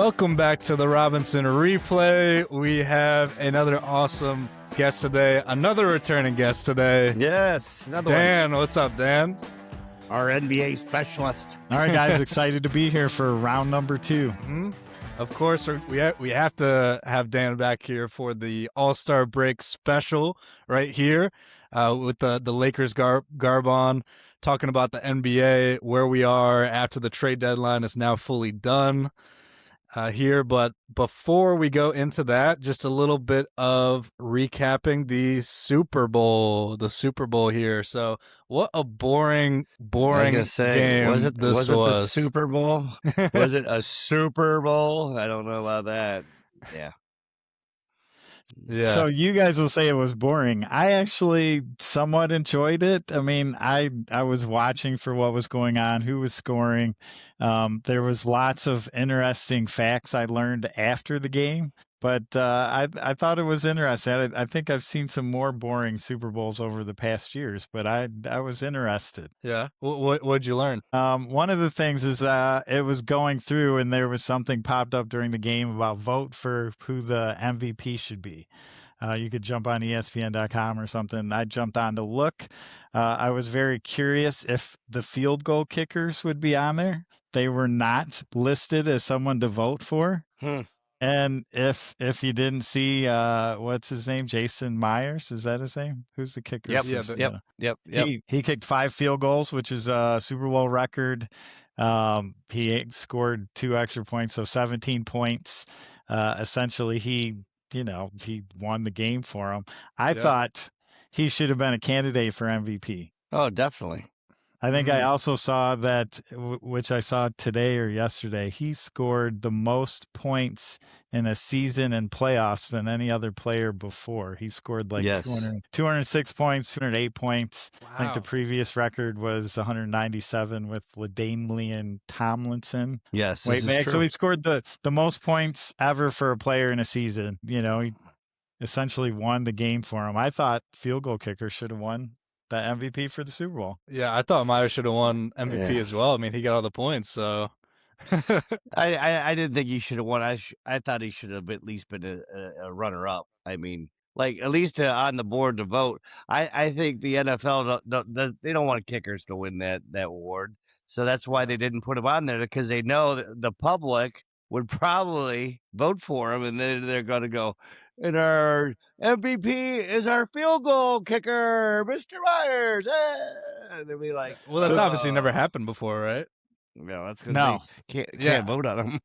Welcome back to the Robinson Replay. We have another awesome guest today, another returning guest today. Yes, another Dan, what's up, Dan? Our NBA specialist. All right, guys, excited to be here for round number 2. Mm-hmm. Of course, we have to have Dan back here for the All-Star break special right here with the Lakers garb on, talking about the NBA, where we are after the trade deadline is now fully done. Here, but before we go into that, just a little bit of recapping the Super Bowl here. So, what a boring game was it the Super Bowl? Was it a Super Bowl? I don't know about that. Yeah. Yeah. So you guys will say it was boring. I actually somewhat enjoyed it. I mean, I was watching for what was going on, who was scoring. There was lots of interesting facts I learned after the game, but I thought it was interesting. I think I've seen some more boring Super Bowls over the past years, but I was interested. Yeah. What'd you learn? One of the things is it was going through and there was something popped up during the game about vote for who the MVP should be. You could jump on ESPN.com or something. I jumped on to look. I was very curious if the field goal kickers would be on there. They were not listed as someone to vote for. And if you didn't see, what's his name? Jason Myers. Is that his name? Who's the kicker? Yep. He kicked 5 field goals, which is a Super Bowl record. He scored 2 extra points, so 17 points. Essentially, he won the game for him. I thought he should have been a candidate for MVP. Oh, definitely. I think I also saw that, which I saw today or yesterday, he scored the most points in a season in playoffs than any other player before. He scored 206 points, 208 points. Wow. I think the previous record was 197 with LaDainian Tomlinson. Yes, so he scored the most points ever for a player in a season. He essentially won the game for him. I thought field goal kicker should have won the MVP for the Super Bowl. Yeah, I thought Myers should have won MVP as well. I mean, he got all the points, so. I didn't think he should have won. I thought he should have at least been a runner-up. I mean, at least on the board to vote. I think the NFL they don't want kickers to win that award, so that's why they didn't put him on there, because they know that the public would probably vote for him, and then they're going to go, and our MVP is our field goal kicker, Mr. Myers. And they'll be like, well, that's obviously never happened before, right? No, that's because they can't vote on him.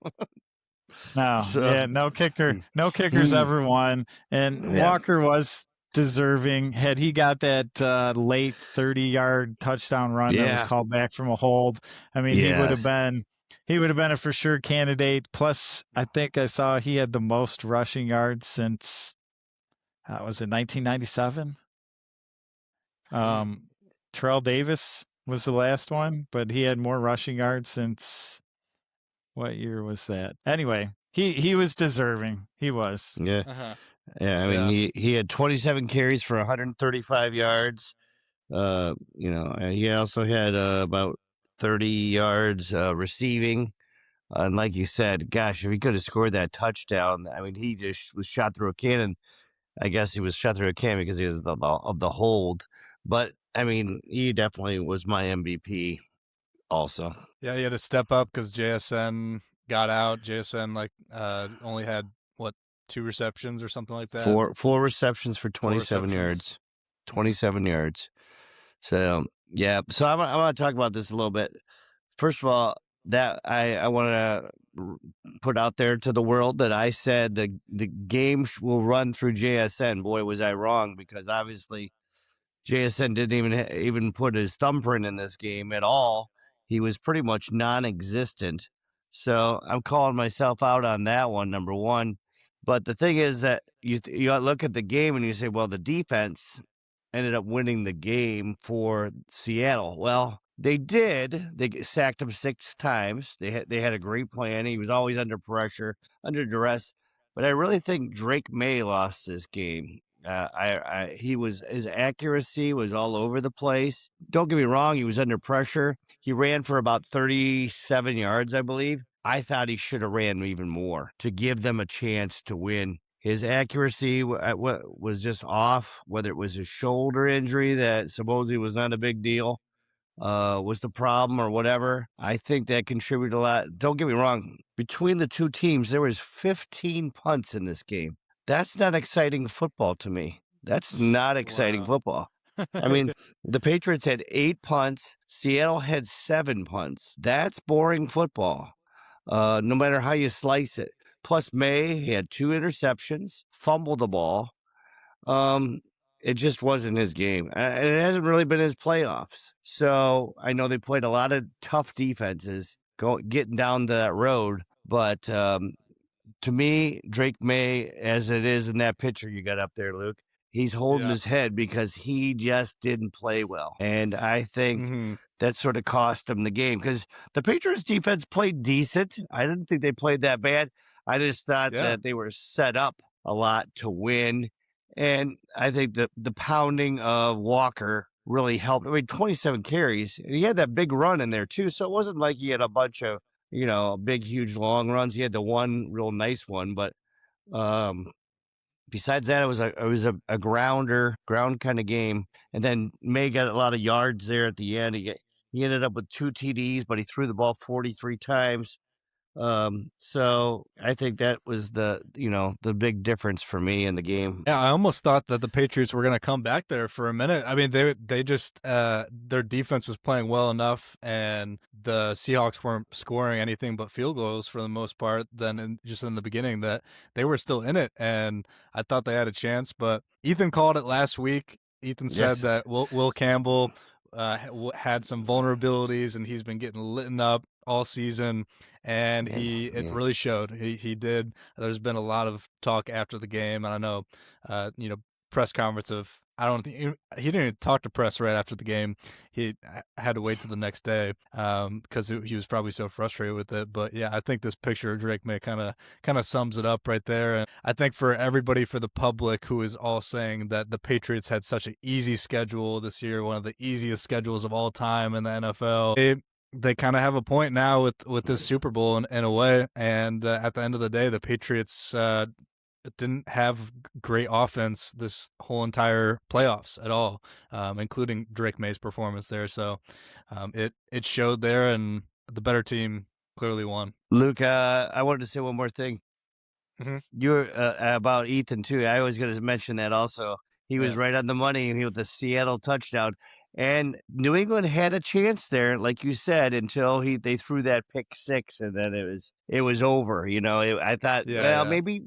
No kickers ever won. And Walker was deserving. Had he got that late 30-yard touchdown run that was called back from a hold, I mean, he would have been a for sure candidate. Plus, I think I saw he had the most rushing yards since, was it 1997? Terrell Davis was the last one, but he had more rushing yards since, what year was that? Anyway, he was deserving. He was. Yeah. Uh-huh. Yeah, I mean, he had 27 carries for 135 yards. He also had about 30 yards receiving. And like you said, gosh, if he could have scored that touchdown, I mean, he just was shot through a cannon. I guess he was shot through a cannon because he was of the hold. But, I mean, he definitely was my MVP also. Yeah, he had to step up because JSN got out. JSN, only had, 2 receptions or something like that? Four receptions for 27 yards. 27 yards. So, yeah. So I want to talk about this a little bit. First of all, that I want to put out there to the world that I said the game will run through JSN. Boy, was I wrong, because obviously JSN didn't even put his thumbprint in this game at all. He was pretty much non-existent. So I'm calling myself out on that one, number one. But the thing is that you look at the game and you say, well, the defense ended up winning the game for Seattle. Well, they did. They sacked him 6 times. They had a great plan. He was always under pressure, under duress. But I really think Drake May lost this game. His accuracy was all over the place. Don't get me wrong, he was under pressure. He ran for about 37 yards, I believe. I thought he should have ran even more to give them a chance to win. His accuracy was just off, whether it was his shoulder injury that supposedly was not a big deal, was the problem or whatever. I think that contributed a lot. Don't get me wrong. Between the two teams, there was 15 punts in this game. That's not exciting football to me. That's not exciting football. I mean, the Patriots had 8 punts. Seattle had 7 punts. That's boring football, no matter how you slice it. Plus, May had 2 interceptions, fumbled the ball. It just wasn't his game. And it hasn't really been his playoffs. So I know they played a lot of tough defenses getting down that road. But to me, Drake May, as it is in that picture you got up there, Luke, he's holding his head because he just didn't play well. And I think that sort of cost him the game because the Patriots defense played decent. I didn't think they played that bad. I just thought that they were set up a lot to win. And I think the pounding of Walker really helped. I mean, 27 carries. And he had that big run in there, too. So it wasn't like he had a bunch of, big, huge, long runs. He had the one real nice one. But besides that, it was a ground kind of game. And then May got a lot of yards there at the end. He ended up with 2 TDs, but he threw the ball 43 times. So I think that was the big difference for me in the game. Yeah, I almost thought that the Patriots were going to come back there for a minute. I mean, they just their defense was playing well enough, and the Seahawks weren't scoring anything but field goals for the most part. Then just in the beginning, that they were still in it, and I thought they had a chance. But Ethan called it last week. Ethan said that Will Campbell had some vulnerabilities, and he's been getting lit up all season, and it really showed. He did. There's been a lot of talk after the game, and I know, press conference of. I don't think he didn't even talk to press right after the game. He had to wait till the next day because he was probably so frustrated with it. But yeah, I think this picture of Drake May kind of sums it up right there. And I think for everybody, for the public who is all saying that the Patriots had such an easy schedule this year, one of the easiest schedules of all time in the NFL, they kind of have a point now with this Super Bowl in a way. And at the end of the day, the Patriots didn't have great offense this whole entire playoffs at all, including Drake May's performance there. So it showed there, and the better team clearly won. Luke, I wanted to say one more thing. You're about Ethan too. I was going to mention that also. He was right on the money with the Seattle touchdown. And New England had a chance there, like you said, until they threw that pick 6, and then it was over. I thought, maybe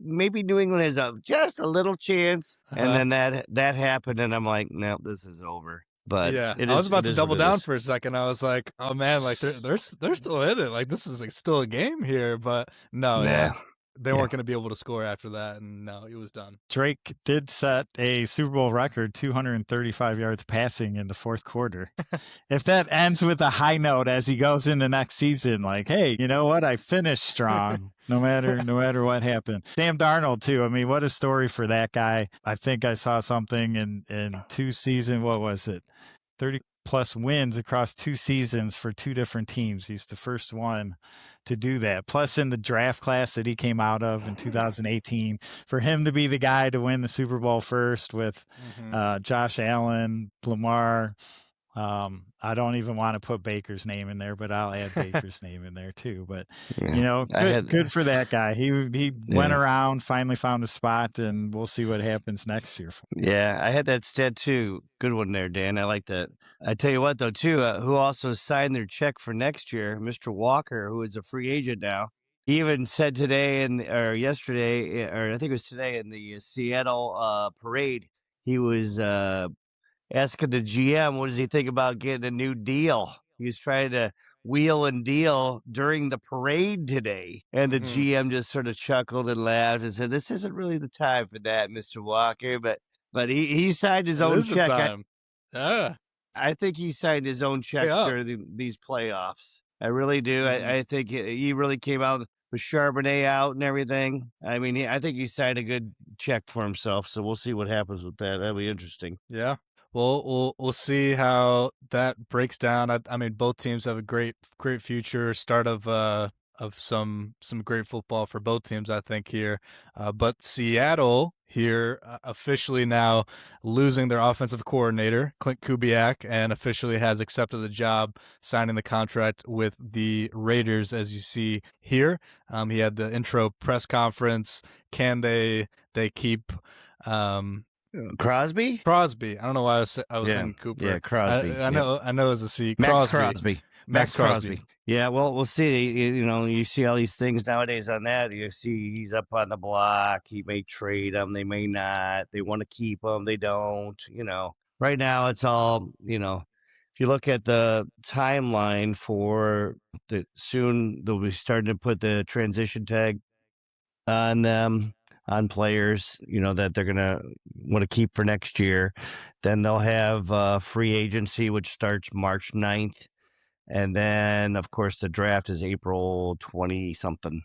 New England has just a little chance, and then that happened, and I'm like, no, this is over. But I was about to double down for a second. I was like, oh man, like they're still in it. Like this is like still a game here, but no, they weren't going to be able to score after that, and no, it was done. Drake did set a Super Bowl record, 235 yards passing in the fourth quarter. If that ends with a high note as he goes into next season, like, hey, you know what? I finished strong. No matter what happened. Sam Darnold too. I mean, what a story for that guy. I think I saw something in 2 seasons. What was it? 30 plus wins across 2 seasons for 2 different teams. He's the first one to do that. Plus in the draft class that he came out of in 2018, for him to be the guy to win the Super Bowl first with Josh Allen, Lamar. I don't even want to put Baker's name in there, but I'll add Baker's name in there too. But good for that guy. He went around, finally found a spot, and we'll see what happens next year. Yeah, I had that stat too. Good one there, Dan. I like that. I tell you what, though, too, who also signed their check for next year, Mr. Walker, who is a free agent now. He even said today or yesterday, or I think it was today in the Seattle parade, he was asking the GM, what does he think about getting a new deal? He was trying to wheel and deal during the parade today. And the GM just sort of chuckled and laughed and said, this isn't really the time for that, Mr. Walker. But he signed his own check. I think he signed his own check during these playoffs. I really do. I think he really came out with Charbonnet out and everything. I mean, I think he signed a good check for himself. So we'll see what happens with that. That'll be interesting. Yeah. Well, we'll see how that breaks down. I mean, both teams have a great future. Start of of some great football for both teams, I think here. But Seattle here officially now losing their offensive coordinator, Clint Kubiak, and officially has accepted the job, signing the contract with the Raiders, as you see here. He had the intro press conference. Can they keep Crosby? Crosby? I don't know why I was Yeah, thinking Cooper. yeah, Crosby. I know it's a C. Max Crosby. Max Crosby. Yeah, well, we'll see. You see all these things nowadays on that. You see he's up on the block. He may trade him. They may not. They want to keep him. They don't. Right now it's all, if you look at the timeline for soon they'll be starting to put the transition tag on them, on players, that they're going to want to keep for next year. Then they'll have free agency, which starts March 9th. And then, of course, the draft is April 20-something,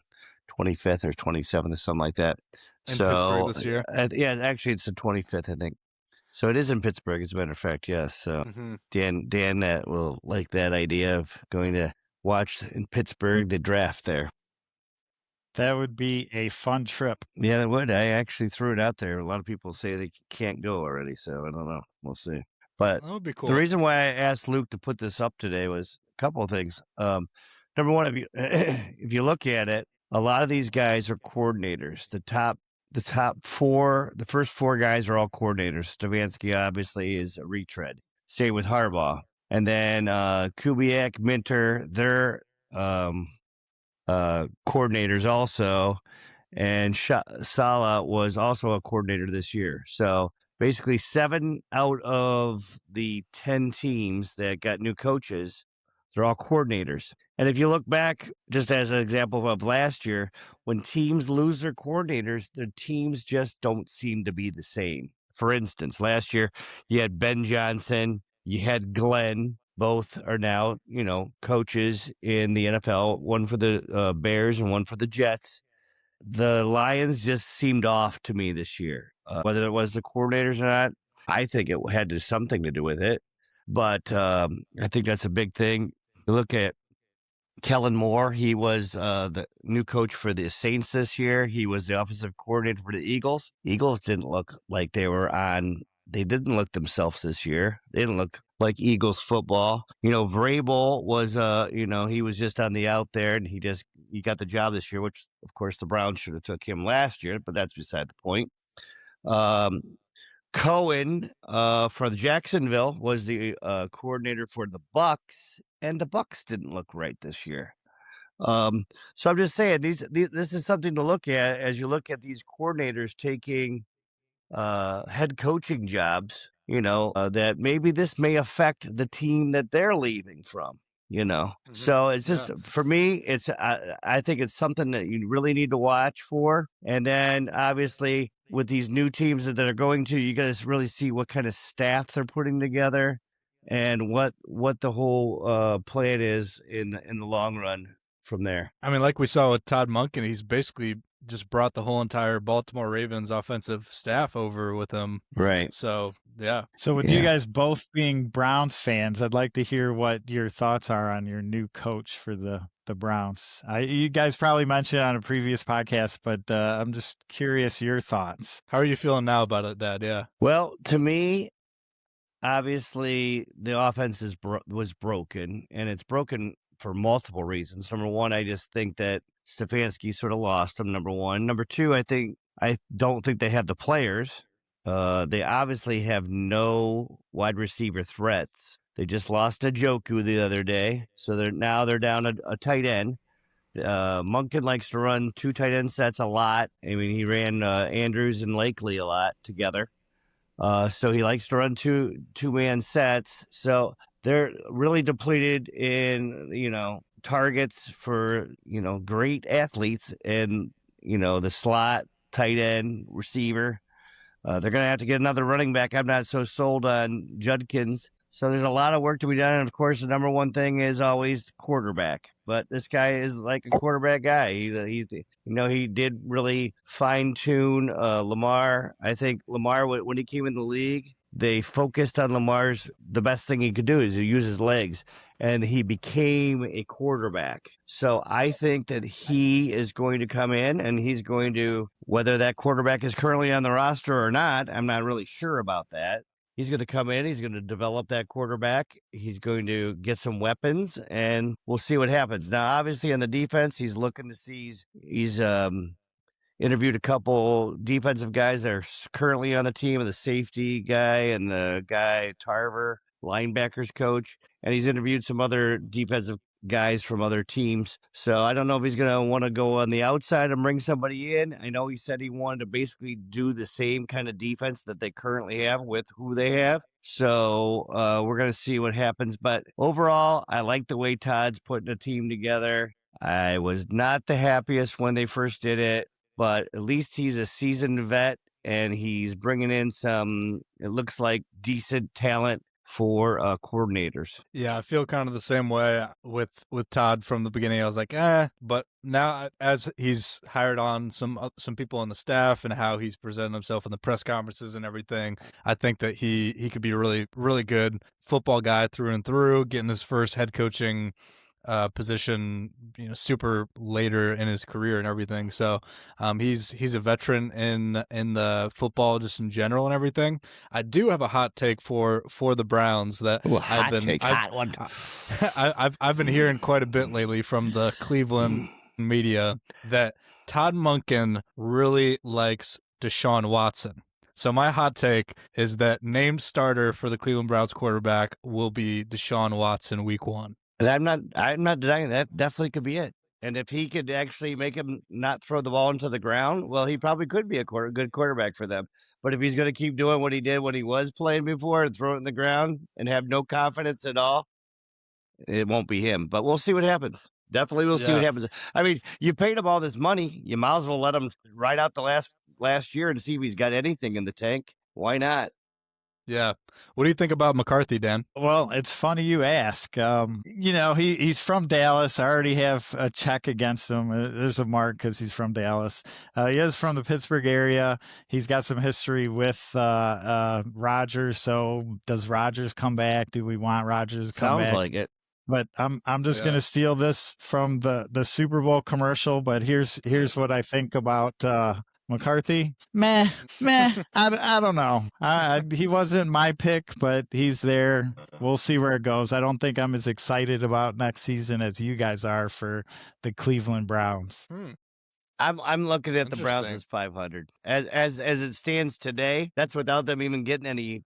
25th or 27th or something like that. In Pittsburgh this year? Yeah, actually, it's the 25th, I think. So it is in Pittsburgh, as a matter of fact, yes. So Dan will like that idea of going to watch in Pittsburgh the draft there. That would be a fun trip. Yeah, that would. I actually threw it out there. A lot of people say they can't go already, so I don't know. We'll see. But that would be cool. The reason why I asked Luke to put this up today was a couple of things. Number one, if you look at it, a lot of these guys are coordinators. The top four, the first four guys are all coordinators. Stefanski obviously is a retread. Same with Harbaugh. And then Kubiak, Minter, they're coordinators also. And Saleh was also a coordinator this year. So basically 7 out of the 10 teams that got new coaches, they're all coordinators. And if you look back, just as an example of last year, when teams lose their coordinators, their teams just don't seem to be the same. For instance, last year you had Ben Johnson, you had Glenn. Both are now, coaches in the NFL, one for the Bears and one for the Jets. The Lions just seemed off to me this year. Whether it was the coordinators or not, I think it had something to do with it. But I think that's a big thing. You look at Kellen Moore. He was the new coach for the Saints this year. He was the offensive coordinator for the Eagles. Eagles didn't look like they didn't look themselves this year. They didn't look like Eagles football. Vrabel was, he was just on the out there, and he got the job this year, which, of course, the Browns should have took him last year, but that's beside the point. Cohen for the Jacksonville was the coordinator for the Bucks, and the Bucks didn't look right this year. So I'm just saying, this is something to look at as you look at these coordinators taking head coaching jobs, that maybe this may affect the team that they're leaving from, So it's just, for me, I think it's something that you really need to watch for. And then obviously with these new teams that are going to, you got to really see what kind of staff they're putting together and what the whole plan is in the long run from there. I mean, like we saw with Todd Monken, he's basically just brought the whole entire Baltimore Ravens offensive staff over with him. Right. So, yeah. So with you guys both being Browns fans, I'd like to hear what your thoughts are on your new coach for the Browns. You guys probably mentioned it on a previous podcast, but I'm just curious your thoughts. How are you feeling now about it, Dad? Yeah. Well, to me, obviously the offense was broken, and it's broken for multiple reasons. Number one, I just think that Stefanski sort of lost him, number one. Number two, I don't think they have the players. They obviously have no wide receiver threats. They just lost Njoku the other day, so they're down a tight end. Monken likes to run 2 tight end sets a lot. I mean, he ran Andrews and Lakely a lot together. So he likes to run two-man sets. So they're really depleted in, targets for, great athletes and, the slot, tight end, receiver. They're going to have to get another running back. I'm not so sold on Judkins. So there's a lot of work to be done. And, of course, the number one thing is always quarterback. But this guy is like a quarterback guy. He did really fine-tune Lamar. I think Lamar, when he came in the league, they focused on Lamar's. The best thing he could do is use his legs, and he became a quarterback. So I think that he is going to come in, and he's going to, whether that quarterback is currently on the roster or not, I'm not really sure about that. He's going to come in. He's going to develop that quarterback. He's going to get some weapons, and we'll see what happens. Now, obviously, on the defense, he's looking to see. He's interviewed a couple defensive guys that are currently on the team, the safety guy and the guy Tarver, linebackers coach, and he's interviewed some other defensive guys from other teams. So I don't know if he's going to want to go on the outside and bring somebody in. I know he said he wanted to basically do the same kind of defense that they currently have with who they have. So we're going to see what happens. But overall, I like the way Todd's putting a team together. I was not the happiest when they first did it, but at least he's a seasoned vet and he's bringing in some, it looks like, decent talent for coordinators. Yeah, I feel kind of the same way with Todd from the beginning. I was like, but now as he's hired on some people on the staff and how he's presented himself in the press conferences and everything, I think that he could be a really, really good football guy through and through, getting his first head coaching position, super later in his career and everything. So he's a veteran in the football just in general and everything. I do have a hot take for the Browns that I've been hearing quite a bit lately from the Cleveland media that Todd Monken really likes Deshaun Watson. So my hot take is that named starter for the Cleveland Browns quarterback will be Deshaun Watson week 1. I'm not denying that. Definitely could be it. And if he could actually make him not throw the ball into the ground, well, he probably could be a good quarterback for them. But if he's going to keep doing what he did when he was playing before and throw it in the ground and have no confidence at all, it won't be him. But we'll see what happens. Definitely we'll see what happens. I mean, you paid him all this money. You might as well let him ride out the last year and see if he's got anything in the tank. Why not? Yeah. What do you think about McCarthy, Dan? Well, it's funny you ask. He's from Dallas. I already have a check against him. There's a mark because he's from Dallas. He is from the Pittsburgh area. He's got some history with Rodgers. So does Rodgers come back? Do we want Rodgers to come back? Sounds like it. But I'm just going to steal this from the Super Bowl commercial. But here's what I think about McCarthy. Meh. I don't know. He wasn't my pick, but he's there. We'll see where it goes. I don't think I'm as excited about next season as you guys are for the Cleveland Browns. I'm looking at the Browns as 500 as it stands today. That's without them even getting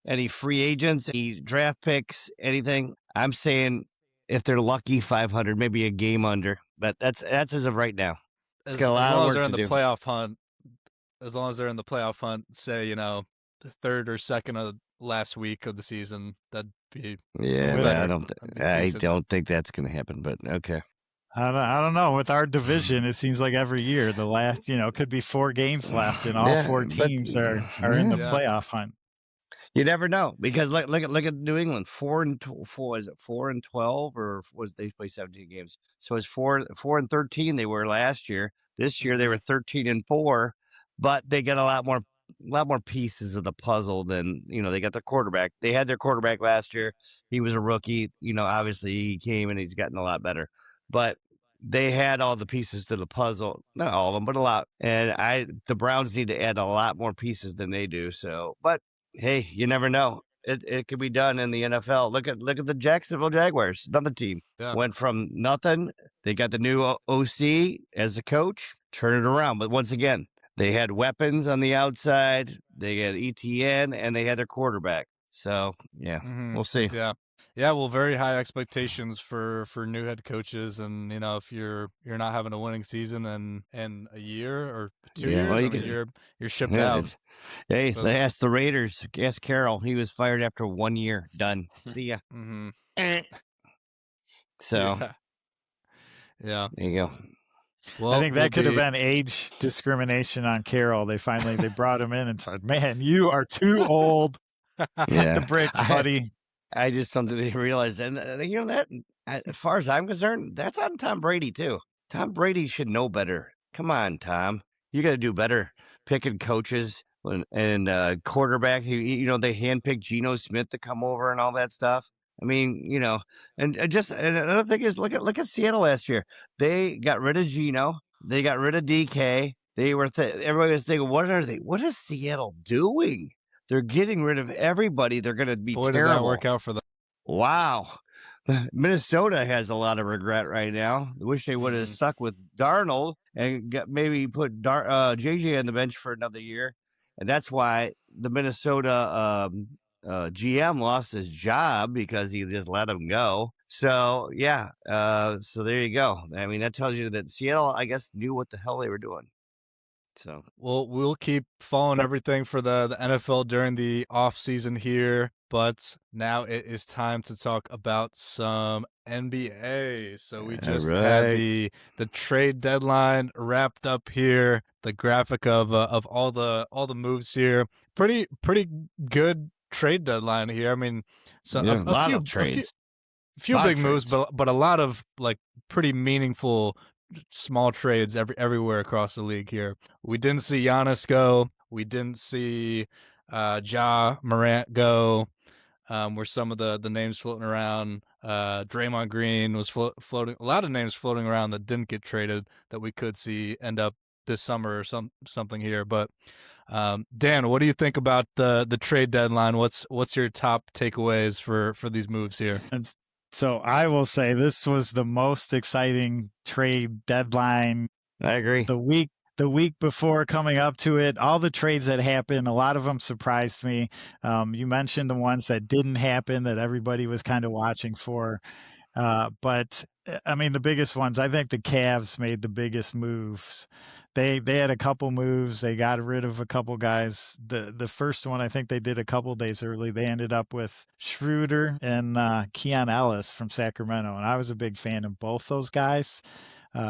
any free agents, any draft picks, anything. I'm saying if they're lucky, 500, maybe a game under. But that's as of right now. As long as they're in the playoff hunt, say, the third or second of last week of the season, that'd be I don't think that's going to happen, but okay. I don't know. With our division, it seems like every year the last, could be 4 games left, and all 4 teams are in the playoff hunt. You never know, because look at New England, 4-12, or was they play 17 games? So it's 4-13 they were last year. This year they were 13-4, but they got a lot more pieces of the puzzle than they got their quarterback. They had their quarterback last year. He was a rookie. Obviously he came and he's gotten a lot better, but they had all the pieces to the puzzle. Not all of them, but a lot. And the Browns need to add a lot more pieces than they do. So, but hey, you never know. It could be done in the NFL. Look at the Jacksonville Jaguars, another team. Yeah. Went from nothing. They got the new OC as a coach, turn it around. But once again, they had weapons on the outside. They had ETN, and they had their quarterback. So, we'll see. Yeah. Yeah, well, very high expectations for new head coaches, and if you're not having a winning season in a year or 2 years, well, you're shipped out. Hey, they asked the Raiders. Ask Carroll. He was fired after 1 year. Done. See ya. So, yeah, there you go. Well, I think that could have been age discrimination on Carroll. They brought him in and said, "Man, you are too old." The bricks, buddy. I just don't think they realized, and that as far as I'm concerned, that's on Tom Brady too. Tom Brady should know better. Come on, Tom, you got to do better picking coaches and quarterback. They handpicked Geno Smith to come over and all that stuff. I mean, and another thing is look at Seattle last year. They got rid of Geno. They got rid of DK. Everybody was thinking, what is Seattle doing? They're getting rid of everybody. They're going to be Boy, terrible. did that work out for them. Wow. Minnesota has a lot of regret right now. I wish they would have stuck with Darnold and maybe put JJ on the bench for another year. And that's why the Minnesota GM lost his job, because he just let him go. So, yeah. So there you go. I mean, that tells you that Seattle, I guess, knew what the hell they were doing. So, well, we'll keep following everything for the NFL during the off season here, but now it is time to talk about some NBA. So we just had the trade deadline wrapped up here. The graphic of all the moves here. Pretty good trade deadline here. I mean, so a lot of trades. A few big moves, but a lot of like pretty meaningful small trades everywhere across the league here. We didn't see Giannis go. We didn't see Ja Morant go. Were some of the names floating around. Draymond Green was floating. A lot of names floating around that didn't get traded that we could see end up this summer or something here. But Dan, what do you think about the trade deadline? What's your top takeaways for these moves here? So I will say this was the most exciting trade deadline. I agree. The week before coming up to it, all the trades that happened, a lot of them surprised me. You mentioned the ones that didn't happen that everybody was kind of watching for. But I mean, the biggest ones, I think the Cavs made the biggest moves. They had a couple moves. They got rid of a couple guys. The first one, I think they did a couple days early. They ended up with Schroeder and Keon Ellis from Sacramento. And I was a big fan of both those guys.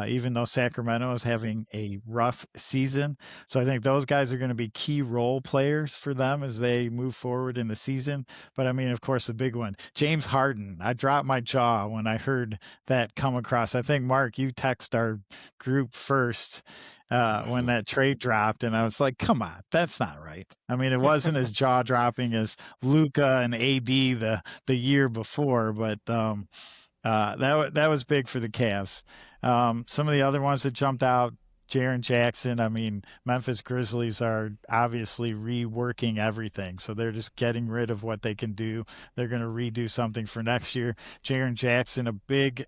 Even though Sacramento is having a rough season. So I think those guys are going to be key role players for them as they move forward in the season. But I mean, of course, the big one, James Harden. I dropped my jaw when I heard that come across. I think, Mark, you text our group first when that trade dropped, and I was like, come on, that's not right. I mean, it wasn't as jaw-dropping as Luka and AD the year before, but that was big for the Cavs. Some of the other ones that jumped out, Jaren Jackson. I mean, Memphis Grizzlies are obviously reworking everything. So they're just getting rid of what they can do. They're going to redo something for next year. Jaren Jackson, a big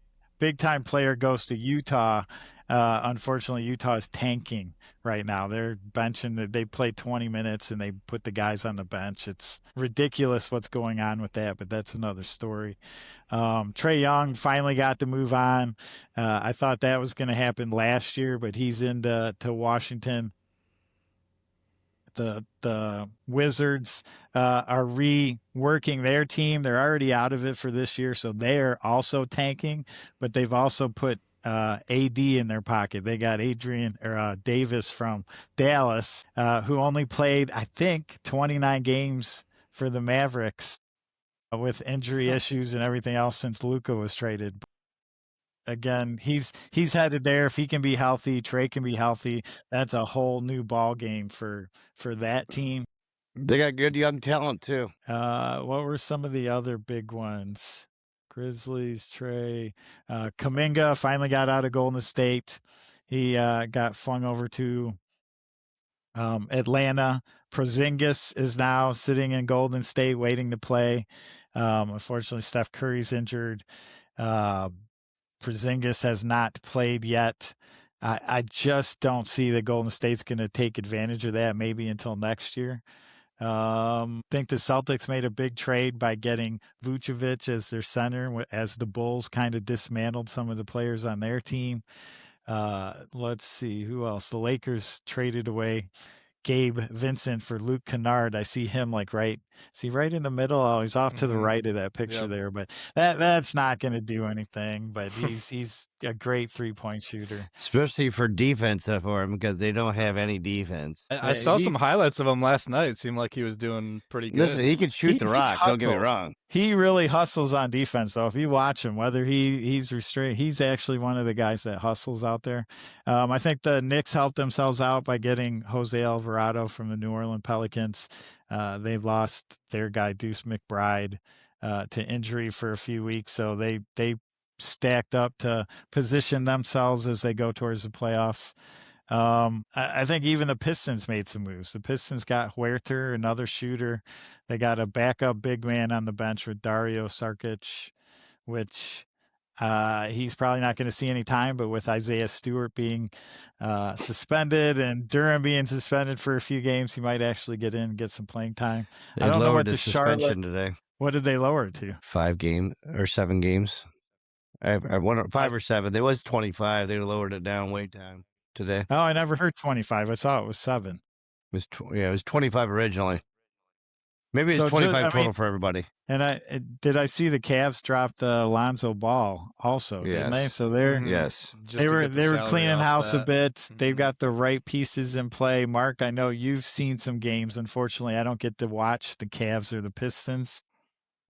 time player, goes to Utah. Unfortunately, Utah is tanking right now. They're benching. They play 20 minutes and they put the guys on the bench. It's ridiculous what's going on with that, but that's another story. Trae Young finally got to move on. I thought that was going to happen last year, but he's into Washington. The Wizards are reworking their team. They're already out of it for this year, so they are also tanking, but they've also put AD in their pocket. They got Davis from Dallas, who only played, I think, 29 games for the Mavericks with injury issues and everything else since Luka was traded. Again, he's headed there. If he can be healthy, Trae can be healthy. That's a whole new ball game for that team. They got good young talent too. What were some of the other big ones? Grizzlies, Trae, Kuminga finally got out of Golden State. He got flung over to Atlanta. Porzingis is now sitting in Golden State waiting to play. Unfortunately, Steph Curry's injured. Porzingis has not played yet. I just don't see that Golden State's going to take advantage of that maybe until next year. I think the Celtics made a big trade by getting Vucevic as their center as the Bulls kind of dismantled some of the players on their team. Let's see who else. The Lakers traded away Gabe Vincent for Luke Kennard. I see him right in the middle. Oh, he's off to the right of that picture there, but that's not going to do anything. But he's a great 3-point shooter, especially for defense for him because they don't have any defense. I saw some highlights of him last night. It seemed like he was doing pretty good. Listen, he can shoot the rock. Don't get me wrong. He really hustles on defense, though. If you watch him, whether he's restrained, he's actually one of the guys that hustles out there. I think the Knicks helped themselves out by getting Jose Alvarado Alvarado from the New Orleans Pelicans. They've lost their guy Deuce McBride to injury for a few weeks, so they stacked up to position themselves as they go towards the playoffs. I think even the Pistons made some moves. The Pistons got Huerter, another shooter. They got a backup big man on the bench with Dario Saric, which he's probably not going to see any time, but with Isaiah Stewart being suspended and Durham being suspended for a few games, he might actually get in and get some playing time. They I don't know lowered what the the suspension Charlotte. today. What did they lower it to? 5 games or 7 games. I wonder 5 or 7. It was 25. They lowered it down way down today. Oh, I never heard 25. I saw it was 7. It was 25 originally. Maybe it's So 25 total for everybody. And I see the Cavs drop the Alonzo Ball also, didn't they? So they're yes. They were cleaning house a bit. They've got the right pieces in play. Mark, I know you've seen some games. Unfortunately, I don't get to watch the Cavs or the Pistons.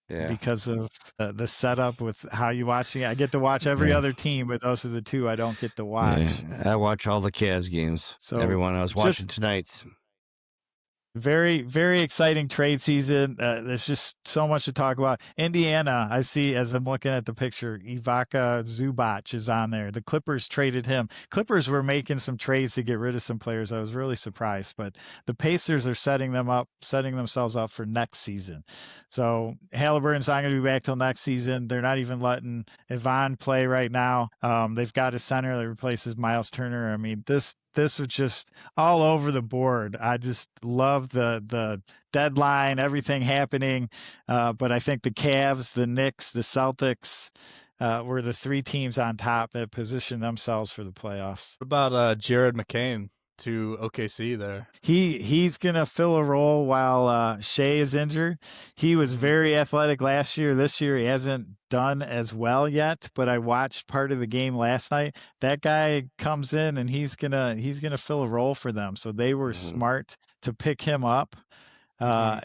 Because of the setup with how you watch it. I get to watch every other team, but those are the two I don't get to watch. I watch all the Cavs games. So everyone I was watching tonight's. Very, very exciting trade season. There's just so much to talk about. Indiana, I see as I'm looking at the picture, Ivica Zubac is on there. The Clippers traded him. Clippers were making some trades to get rid of some players. I was really surprised, but the Pacers are setting themselves up for next season. So Halliburton's not going to be back till next season. They're not even letting Ivan play right now. They've got a center that replaces Miles Turner. I mean, this was just all over the board. I just love the deadline, everything happening. But I think the Cavs, the Knicks, the Celtics were the 3 teams on top that positioned themselves for the playoffs. What about Jared McCain to OKC there? He's going to fill a role while Shea is injured. He was very athletic last year. This year he hasn't done as well yet, but I watched part of the game last night. That guy comes in and he's going to fill a role for them. So they were smart to pick him up.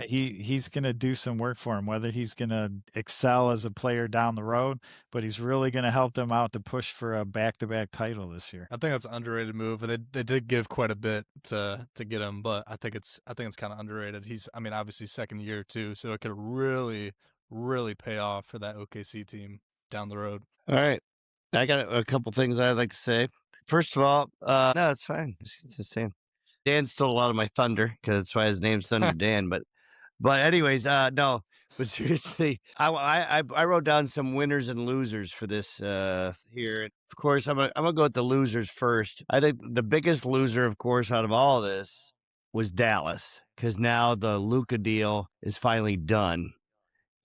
He's going to do some work for him, whether he's going to excel as a player down the road, but he's really going to help them out to push for a back-to-back title this year. I think that's an underrated move. They did give quite a bit to get him, but I think it's kind of underrated. He's, I mean, obviously second year too, so it could really pay off for that OKC team down the road. All right. I got a couple things I'd like to say. First of all, no, it's fine. It's the same. Dan stole a lot of my thunder because that's why his name's Thunder Dan. But anyways, no. But seriously, I wrote down some winners and losers for this here. Of course, I'm gonna go with the losers first. I think the biggest loser, of course, out of all of this was Dallas, because now the Luka deal is finally done,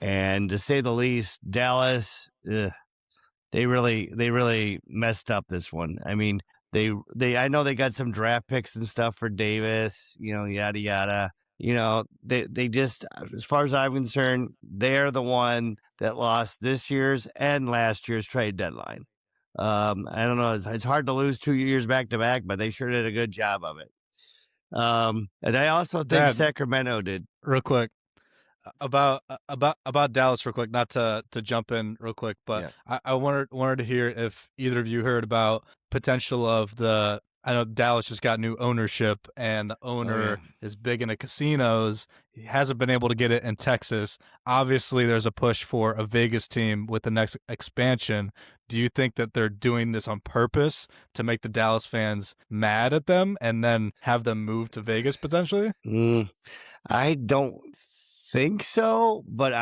and to say the least, Dallas, they really messed up this one. I mean, I know they got some draft picks and stuff for Davis, yada yada. They just, as far as I'm concerned, they're the one that lost this year's and last year's trade deadline. I don't know. It's hard to lose 2 years back to back, but they sure did a good job of it. And I also think Sacramento did. Real quick. About Dallas real quick, not to jump in real quick, but yeah. I wanted to hear if either of you heard about potential of I know Dallas just got new ownership, and the owner is big into casinos. He hasn't been able to get it in Texas. Obviously, there's a push for a Vegas team with the next expansion. Do you think that they're doing this on purpose to make the Dallas fans mad at them and then have them move to Vegas potentially? I don't think so, but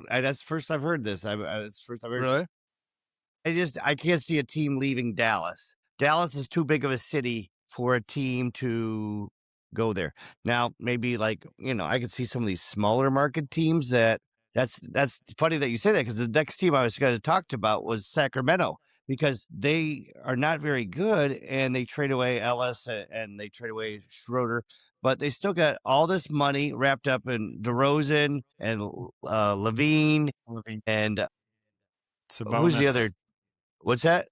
that's the first I've heard this. It's the first I've heard. Really? I can't see a team leaving Dallas. Dallas is too big of a city for a team to go there. Now, maybe I could see some of these smaller market teams that's funny that you say that, because the next team I was going to talk about was Sacramento, because they are not very good and they trade away Ellis and they trade away Schroeder, but they still got all this money wrapped up in DeRozan and Levine and Sabonis. Who's the other? What's that?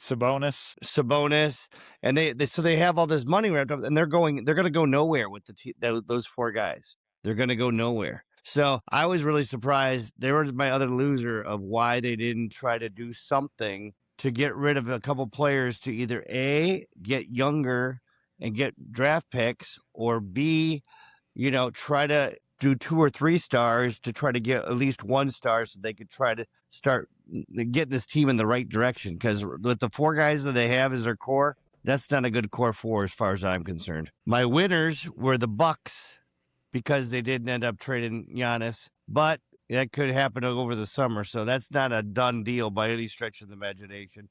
Sabonis, and they have all this money wrapped up, and they're going to go nowhere with those 4 guys. They're going to go nowhere. So I was really surprised. They were my other loser of why they didn't try to do something to get rid of a couple players to either A, get younger and get draft picks, or B, try to do 2 or 3 stars to try to get at least 1 star so they could try to start getting this team in the right direction. Because with the 4 guys that they have as their core, that's not a good core 4 as far as I'm concerned. My winners were the Bucks because they didn't end up trading Giannis, but that could happen over the summer. So that's not a done deal by any stretch of the imagination.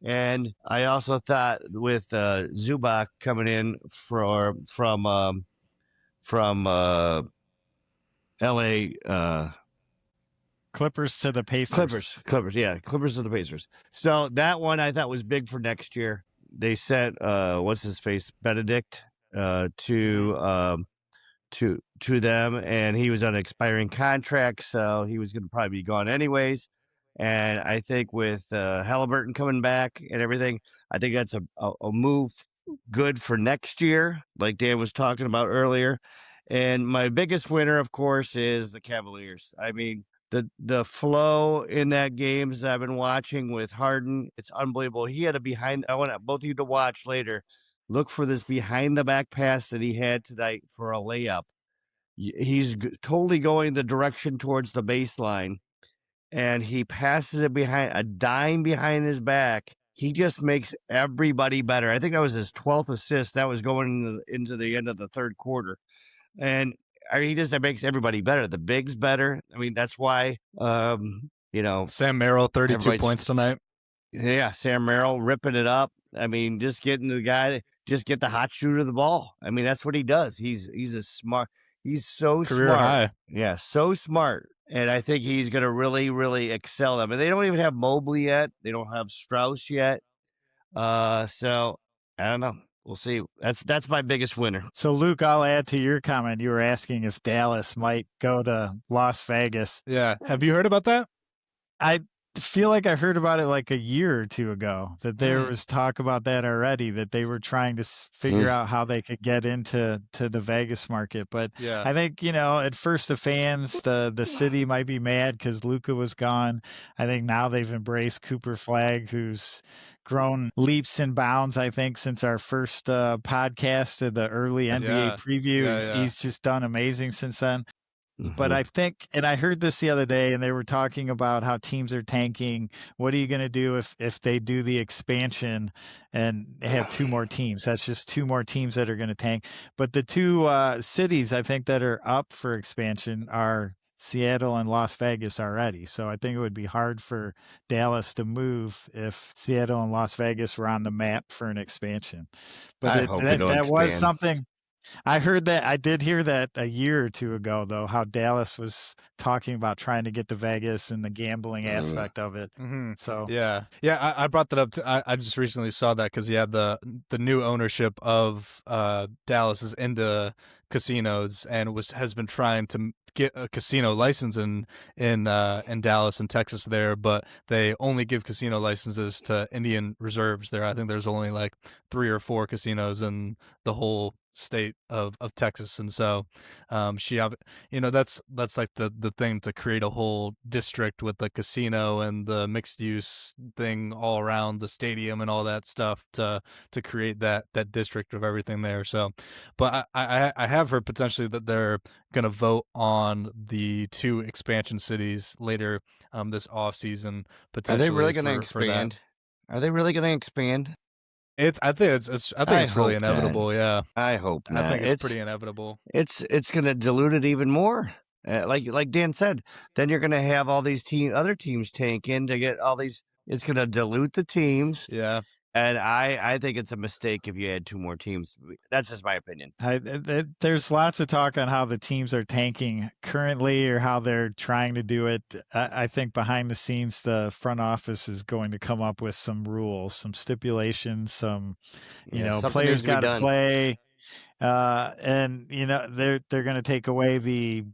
And I also thought with Zubac coming in from LA Clippers to the Pacers. Clippers to the Pacers. So that one I thought was big for next year. They sent what's his face, Benedict, to them, and he was on an expiring contract, so he was going to probably be gone anyways. And I think with Halliburton coming back and everything, I think that's a move good for next year, like Dan was talking about earlier. And my biggest winner, of course, is the Cavaliers. I mean, the flow in that games I've been watching with Harden, it's unbelievable. He had a behind. I want both of you to watch later. Look for this behind the back pass that he had tonight for a layup. He's totally going the direction towards the baseline, and he passes it behind a dime behind his back. He just makes everybody better. I think that was his 12th assist. That was going into the end of the third quarter. And he just makes everybody better. The bigs better. I mean, that's why, Sam Merrill, 32 points tonight. Yeah, Sam Merrill ripping it up. I mean, just getting the guy, just get the hot shooter of the ball. I mean, that's what he does. He's a smart. He's so Career smart. high. Yeah, so smart. And I think he's going to really, really excel them. And they don't even have Mobley yet. They don't have Strauss yet. So I don't know. We'll see. That's my biggest winner. So, Luke, I'll add to your comment. You were asking if Dallas might go to Las Vegas. Yeah. Have you heard about that? I feel like I heard about it like a year or 2 ago, that there was talk about that already, that they were trying to figure out how they could get into the Vegas market. But yeah. I think, at first the fans, the city might be mad because Luka was gone. I think now they've embraced Cooper Flagg, who's grown leaps and bounds, I think, since our first podcast of the early NBA preview. He's just done amazing since then. But I think, and I heard this the other day, and they were talking about how teams are tanking. What are you going to do if they do the expansion and have 2 more teams? That's just 2 more teams that are going to tank. But the 2 cities, I think, that are up for expansion are Seattle and Las Vegas already. So I think it would be hard for Dallas to move if Seattle and Las Vegas were on the map for an expansion. But that was something. I heard that. I did hear that a year or 2 ago, though, how Dallas was talking about trying to get to Vegas and the gambling aspect of it. So yeah, I brought that up. I just recently saw that because the new ownership of Dallas is into casinos and has been trying to get a casino license in Dallas and Texas there, but they only give casino licenses to Indian reserves there. I think there's only like 3 or 4 casinos in the whole state of Texas, and so that's like the thing, to create a whole district with the casino and the mixed use thing all around the stadium and all that stuff to create that district of everything there. So, but I have heard potentially that they're gonna vote on the 2 expansion cities later this off season. Potentially, are they really going to expand? Are they really going to expand? I think it's really inevitable. Yeah, I hope not. I think it's pretty inevitable. It's going to dilute it even more. Like Dan said, then you're going to have all these other teams tank in to get all these. It's going to dilute the teams. Yeah. And I think it's a mistake if you add 2 more teams. That's just my opinion. There's lots of talk on how the teams are tanking currently or how they're trying to do it. I think behind the scenes, the front office is going to come up with some rules, some stipulations, some, players got to play. And, they're going to take away the,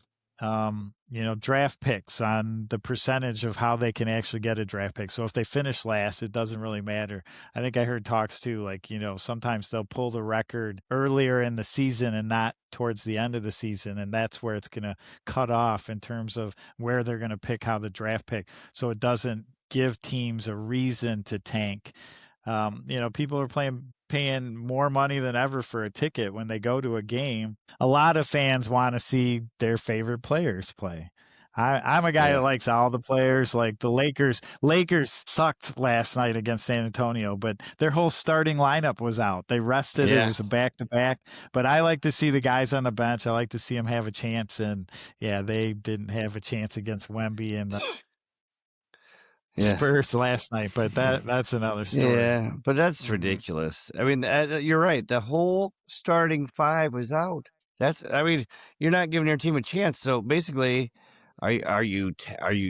draft picks on the percentage of how they can actually get a draft pick. So if they finish last, it doesn't really matter. I think I heard talks too, like, sometimes they'll pull the record earlier in the season and not towards the end of the season. And that's where it's going to cut off in terms of where they're going to pick how the draft pick. So it doesn't give teams a reason to tank. People are playing paying more money than ever for a ticket when they go to a game. A lot of fans want to see their favorite players play. I'm a guy that likes all the players. Like the Lakers sucked last night against San Antonio, but their whole starting lineup was out. They rested. It was a back-to-back. But I like to see the guys on the bench. I like to see them have a chance. And, yeah, they didn't have a chance against Wemby and the Spurs last night. But that's another story. Yeah, but that's ridiculous. I mean, you're right. The whole starting five was out. You're not giving your team a chance. So basically, are you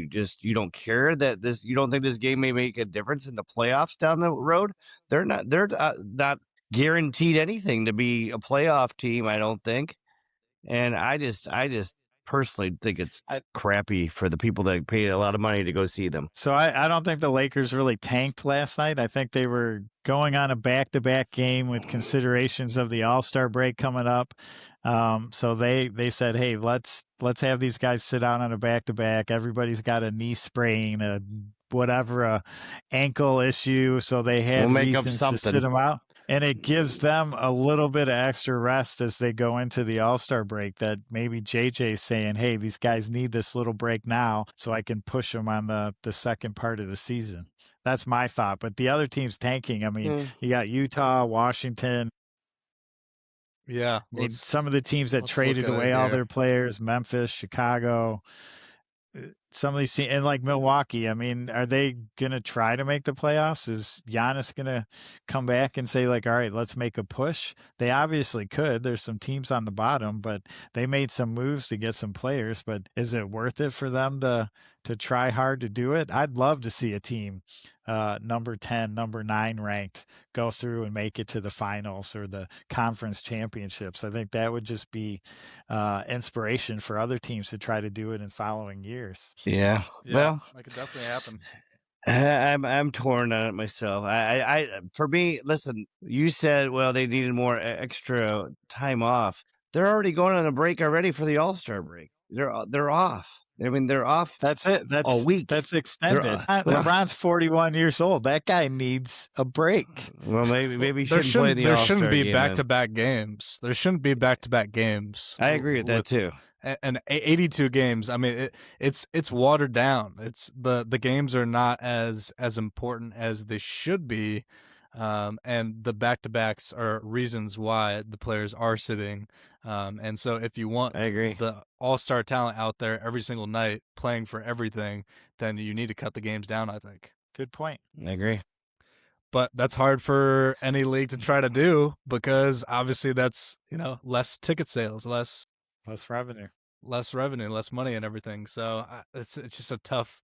just, you don't care that you don't think this game may make a difference in the playoffs down the road? They're not guaranteed anything to be a playoff team, I don't think. And I just personally think it's crappy for the people that pay a lot of money to go see them. So I don't think the Lakers really tanked last night. I think they were going on a back-to-back game with considerations of the All-Star break coming up. So they said, hey, let's have these guys sit out on a back-to-back. Everybody's got a knee sprain, a ankle issue. So they had reasons to sit them out. And it gives them a little bit of extra rest as they go into the All-Star break, that maybe JJ's saying, hey, these guys need this little break now so I can push them on the second part of the season. That's my thought. But the other team's tanking. I mean, you got Utah, Washington. Yeah. Some of the teams that traded away all their players, Memphis, Chicago. Some of these teams, and like Milwaukee, I mean, are they going to try to make the playoffs? Is Giannis going to come back and say, like, all right, let's make a push? They obviously could. There's some teams on the bottom, but they made some moves to get some players. But is it worth it for them to try hard to do it? I'd love to see a team number 10, number 9 ranked go through and make it to the finals or the conference championships. I think that would just be inspiration for other teams to try to do it in following years. Yeah. Well, that could definitely happen. I'm torn on it myself. For me, listen, you said, well, they needed more extra time off. They're already going on a break already for the All-Star break. They're off. I mean, they're off. That's it. That's a week. That's extended. LeBron's 41 years old. That guy needs a break. Well, maybe he shouldn't play the All-Star There shouldn't be game, back-to-back games. There shouldn't be back-to-back games. I agree with that too. And 82 games. I mean, it's watered down. It's the games are not as important as they should be. And the back-to-backs are reasons why the players are sitting. And so if you want the all-star talent out there every single night playing for everything, then you need to cut the games down, I think. Good point. I agree. But that's hard for any league to try to do because obviously that's, less ticket sales, less revenue, less money and everything. So it's just a tough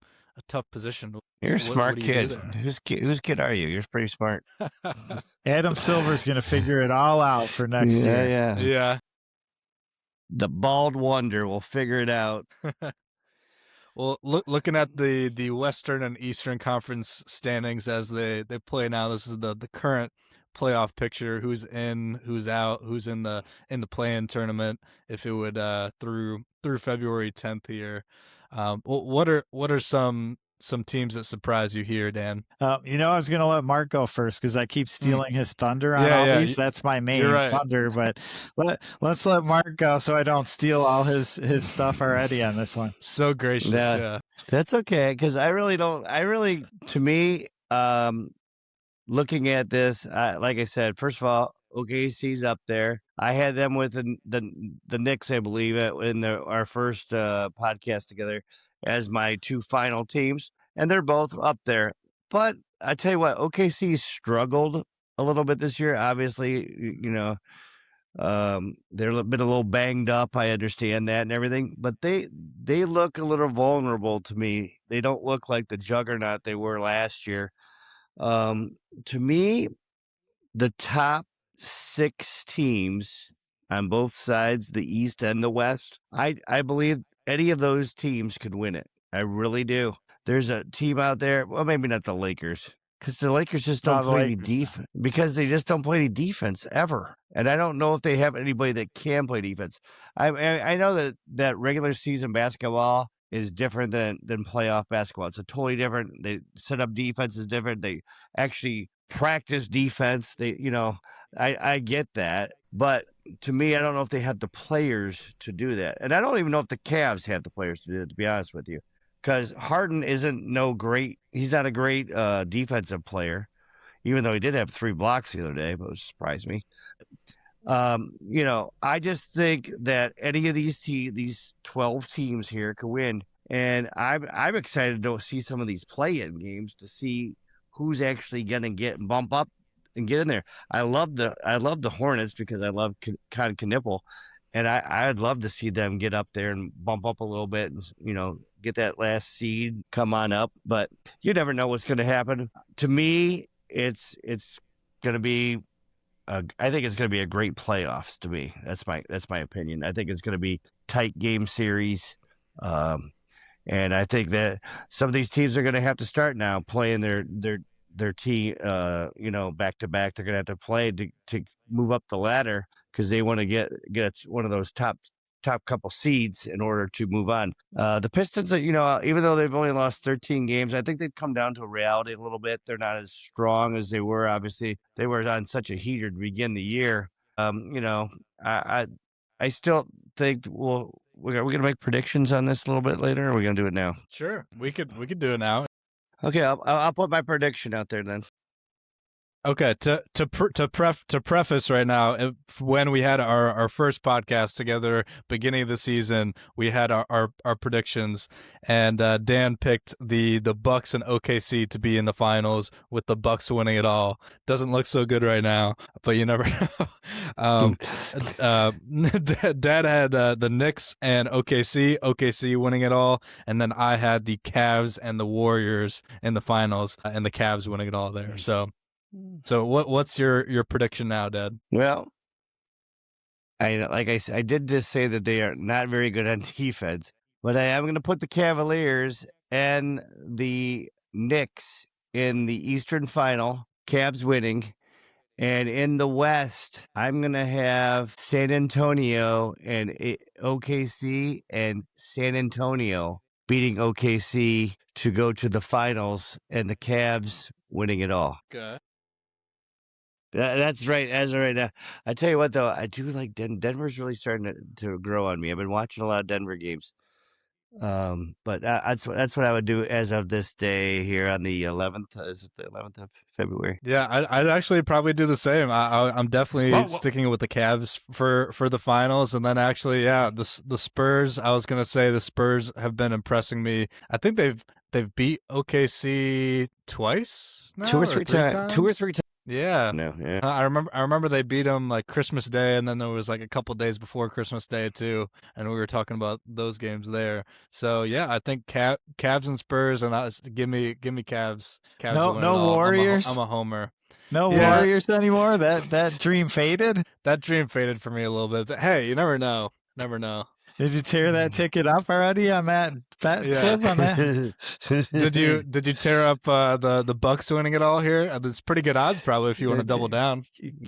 position. You're a smart kid. Whose kid are you? You're pretty smart. Adam Silver's going to figure it all out for next year. Yeah. The bald wonder will figure it out. Well, looking at the Western and Eastern Conference standings as they play now, this is the current playoff picture: who's in, who's out, who's in the play-in tournament. If it would through February 10th here, what are some teams that surprise you here, Dan? I was going to let Mark go first because I keep stealing his thunder on all these. That's my name, right. Thunder. But let's let Mark go so I don't steal all his stuff already on this one. So gracious. Yeah. That's okay, because to me, looking at this, like I said, first of all, OKC's up there. I had them with the Knicks, I believe, in our first podcast together as my two final teams, and they're both up there. But I tell you what, OKC struggled a little bit this year. Obviously, they're been a little banged up. I understand that and everything, but they look a little vulnerable to me. They don't look like the juggernaut they were last year. To me, the top 6 teams on both sides, the East and the West, I believe any of those teams could win it. I really do. There's a team out there, well, maybe not the Lakers, because the Lakers just don't play any defense. Because they just don't play any defense ever. And I don't know if they have anybody that can play defense. I know that regular season basketball is different than playoff basketball. It's a totally different. They set up defense is different. They actually practice defense. I get that, but to me, I don't know if they have the players to do that, and I don't even know if the Cavs have the players to do it. To be honest with you, because Harden isn't he's not a great defensive player, even though he did have 3 blocks the other day, but it surprised me. I just think that any of these 12 teams here can win, and I'm excited to see some of these play-in games to see who's actually going to bump up and get in there. I love the Hornets because I love Con Knipple, and I'd love to see them get up there and bump up a little bit and get that last seed, come on up. But you never know what's going to happen. To me, it's going to be. I think it's going to be a great playoffs. To me, that's my opinion. I think it's going to be tight game series, and I think that some of these teams are going to have to start now playing their team, back to back. They're going to have to play to move up the ladder because they want to get one of those top couple seeds in order to move on. The Pistons, even though they've only lost 13 games, I think they've come down to reality a little bit. They're not as strong as they were. Obviously, they were on such a heater to begin the year. I still think we're going to make predictions on this a little bit later, or are we going to do it now? Sure, we could do it now. Okay, I'll put my prediction out there then. Okay, to preface right now, when we had our first podcast together, beginning of the season, we had our predictions, and Dan picked the Bucks and OKC to be in the finals, with the Bucks winning it all. Doesn't look so good right now, but you never know. Dad had the Knicks and OKC winning it all, and then I had the Cavs and the Warriors in the finals, and the Cavs winning it all there. So what's your prediction now, Dad? Well, I did just say that they are not very good on defense, but I am going to put the Cavaliers and the Knicks in the Eastern Final, Cavs winning. And in the West, I'm going to have San Antonio and OKC, and San Antonio beating OKC to go to the finals, and the Cavs winning it all. Okay. That's right. As of right now, I tell you what, though, I do like Denver's really starting to grow on me. I've been watching a lot of Denver games, but that's what I would do as of this day here on the 11th. Is it the 11th of February? Yeah, I'd actually probably do the same. I'm definitely sticking with the Cavs for the finals, and then actually, yeah, the Spurs. I was gonna say the Spurs have been impressing me. I think they've beat OKC twice now, 2 or 3 times. 2 or 3 times. Yeah. No, yeah. I remember they beat them like Christmas Day, and then there was like a couple days before Christmas Day too, and we were talking about those games there. So yeah, I think Cavs and Spurs, and give me Cavs. No Warriors. I'm a homer. No Warriors anymore. That dream faded. That dream faded for me a little bit, but hey, you never know. Never know. Did you tear that ticket up already on that fat sip on that? Did you tear up the Bucks winning it all here? It's pretty good odds probably if you want to double down.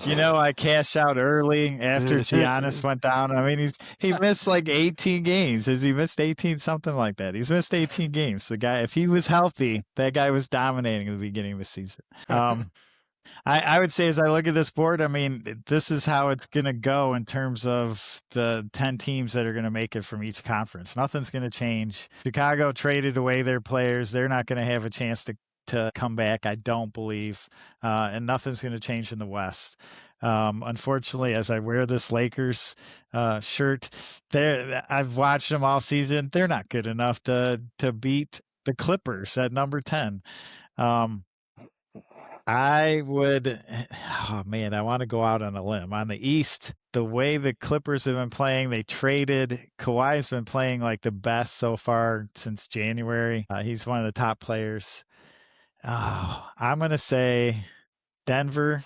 I cashed out early after Giannis went down. I mean, he missed like 18 games. Has he missed 18? Something like that. He's missed 18 games. The guy, if he was healthy, that guy was dominating at the beginning of the season. I would say, as I look at this board, I mean, this is how it's going to go in terms of the 10 teams that are going to make it from each conference. Nothing's going to change. Chicago traded away their players. They're not going to have a chance to come back, I don't believe. And nothing's going to change in the West. Unfortunately, as I wear this Lakers shirt, I've watched them all season. They're not good enough to beat the Clippers at number 10. I would, I want to go out on a limb. On the East, the way the Clippers have been playing, they traded. Kawhi's been playing like the best so far since January. He's one of the top players. I'm going to say Denver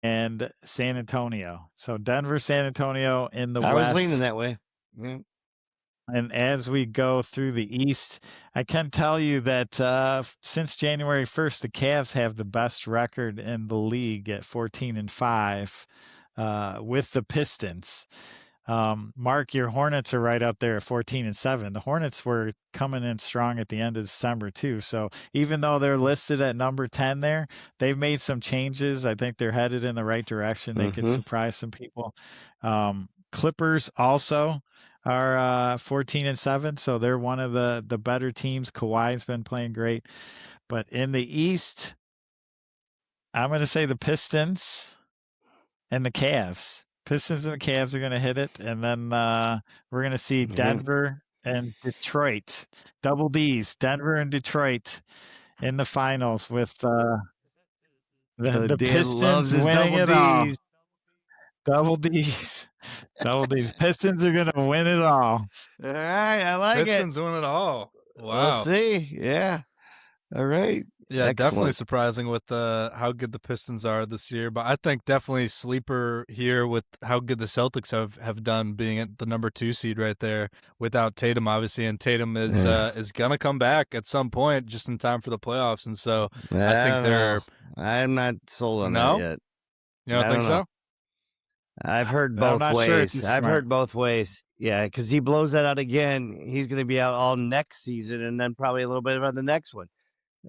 and San Antonio. So Denver, San Antonio in the West. I was leaning that way. Yeah. And as we go through the East, I can tell you that since January 1st, the Cavs have the best record in the league at 14-5 with the Pistons. Mark, your Hornets are right up there at 14-7. The Hornets were coming in strong at the end of December too. So even though they're listed at number 10 there, they've made some changes. I think they're headed in the right direction. They could surprise some people. Clippers also are 14-7, so they're one of the better teams. Kawhi's been playing great. But in the East, I'm going to say the Pistons and the Cavs. Pistons and the Cavs are going to hit it, and then we're going to see Denver and Detroit. Double D's, Denver and Detroit in the finals with the Pistons winning it all. Double D's. Double D's. Pistons are going to win it all. All right, I like Pistons win it all. Wow. We'll see. Yeah. All right. Yeah, Excellent. definitely surprising with how good the Pistons are this year. But I think definitely sleeper here with how good the Celtics have done, being at the number 2 seed right there without Tatum, obviously. And Tatum is gonna come back at some point, just in time for the playoffs. And so I think they're. I'm not sold on that yet. You don't think so? I've heard both ways. Sure I've heard both ways. Yeah, because he blows that out again, he's going to be out all next season, and then probably a little bit on the next one.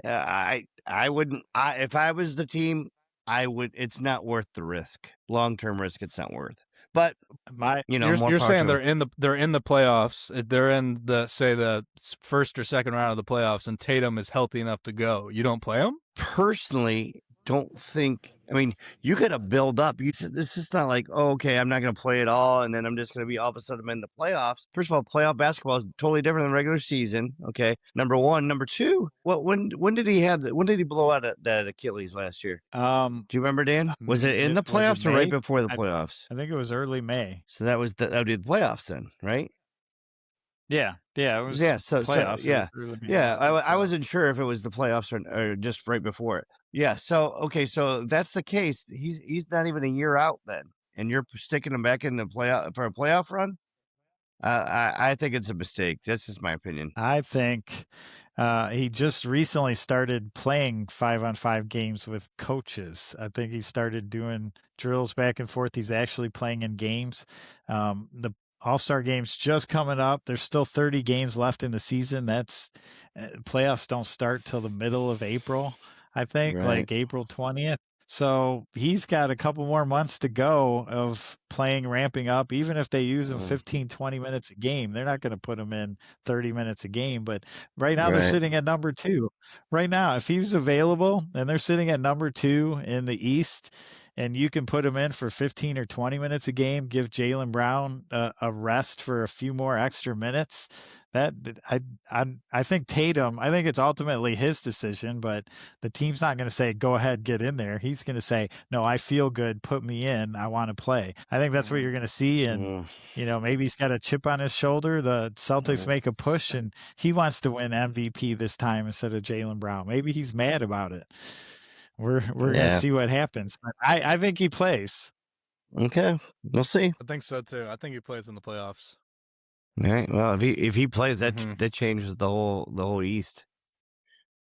I wouldn't. If I was the team, I would. It's not worth the risk. Long-term risk, it's not worth. But you're saying they're in the playoffs. They're in the first or second round of the playoffs, and Tatum is healthy enough to go. You don't play him? Personally, don't think. I mean, you got to build up. This is not like, oh, okay, I'm not going to play at all, and then I'm just going to be all of a sudden in the playoffs. First of all, playoff basketball is totally different than regular season. Okay, number one. Number two. When did he have? When did he blow out that Achilles last year? Do you remember, Dan? Was it in the playoffs or right before the playoffs? I think it was early May. So that would be the playoffs then, right? Yeah, it was. Yeah, so playoffs. I wasn't sure if it was the playoffs or just right before it. Yeah, so okay, so that's the case. He's not even a year out then, and you're sticking him back in the playoff for a playoff run. I think it's a mistake. That's just my opinion. I think he just recently started playing 5-on-5 games with coaches. I think he started doing drills back and forth. He's actually playing in games. The All-Star games just coming up. There's still 30 games left in the season. That's playoffs don't start till the middle of April, I think, like April 20th. So he's got a couple more months to go of playing, ramping up. Even if they use him 15, 20 minutes a game, they're not going to put him in 30 minutes a game. But right now they're sitting at number 2. Right now, if he's available and they're sitting at number 2 in the East, and you can put him in for 15 or 20 minutes a game, give Jaylen Brown a rest for a few more extra minutes. That I think Tatum, I think it's ultimately his decision, but the team's not going to say, go ahead, get in there. He's going to say, no, I feel good. Put me in. I want to play. I think that's what you're going to see. And, maybe he's got a chip on his shoulder. The Celtics make a push and he wants to win MVP this time instead of Jaylen Brown. Maybe he's mad about it. We're going to see what happens. But I think he plays. Okay. We'll see. I think so too. I think he plays in the playoffs. All right. Well, if he plays, that changes the whole East.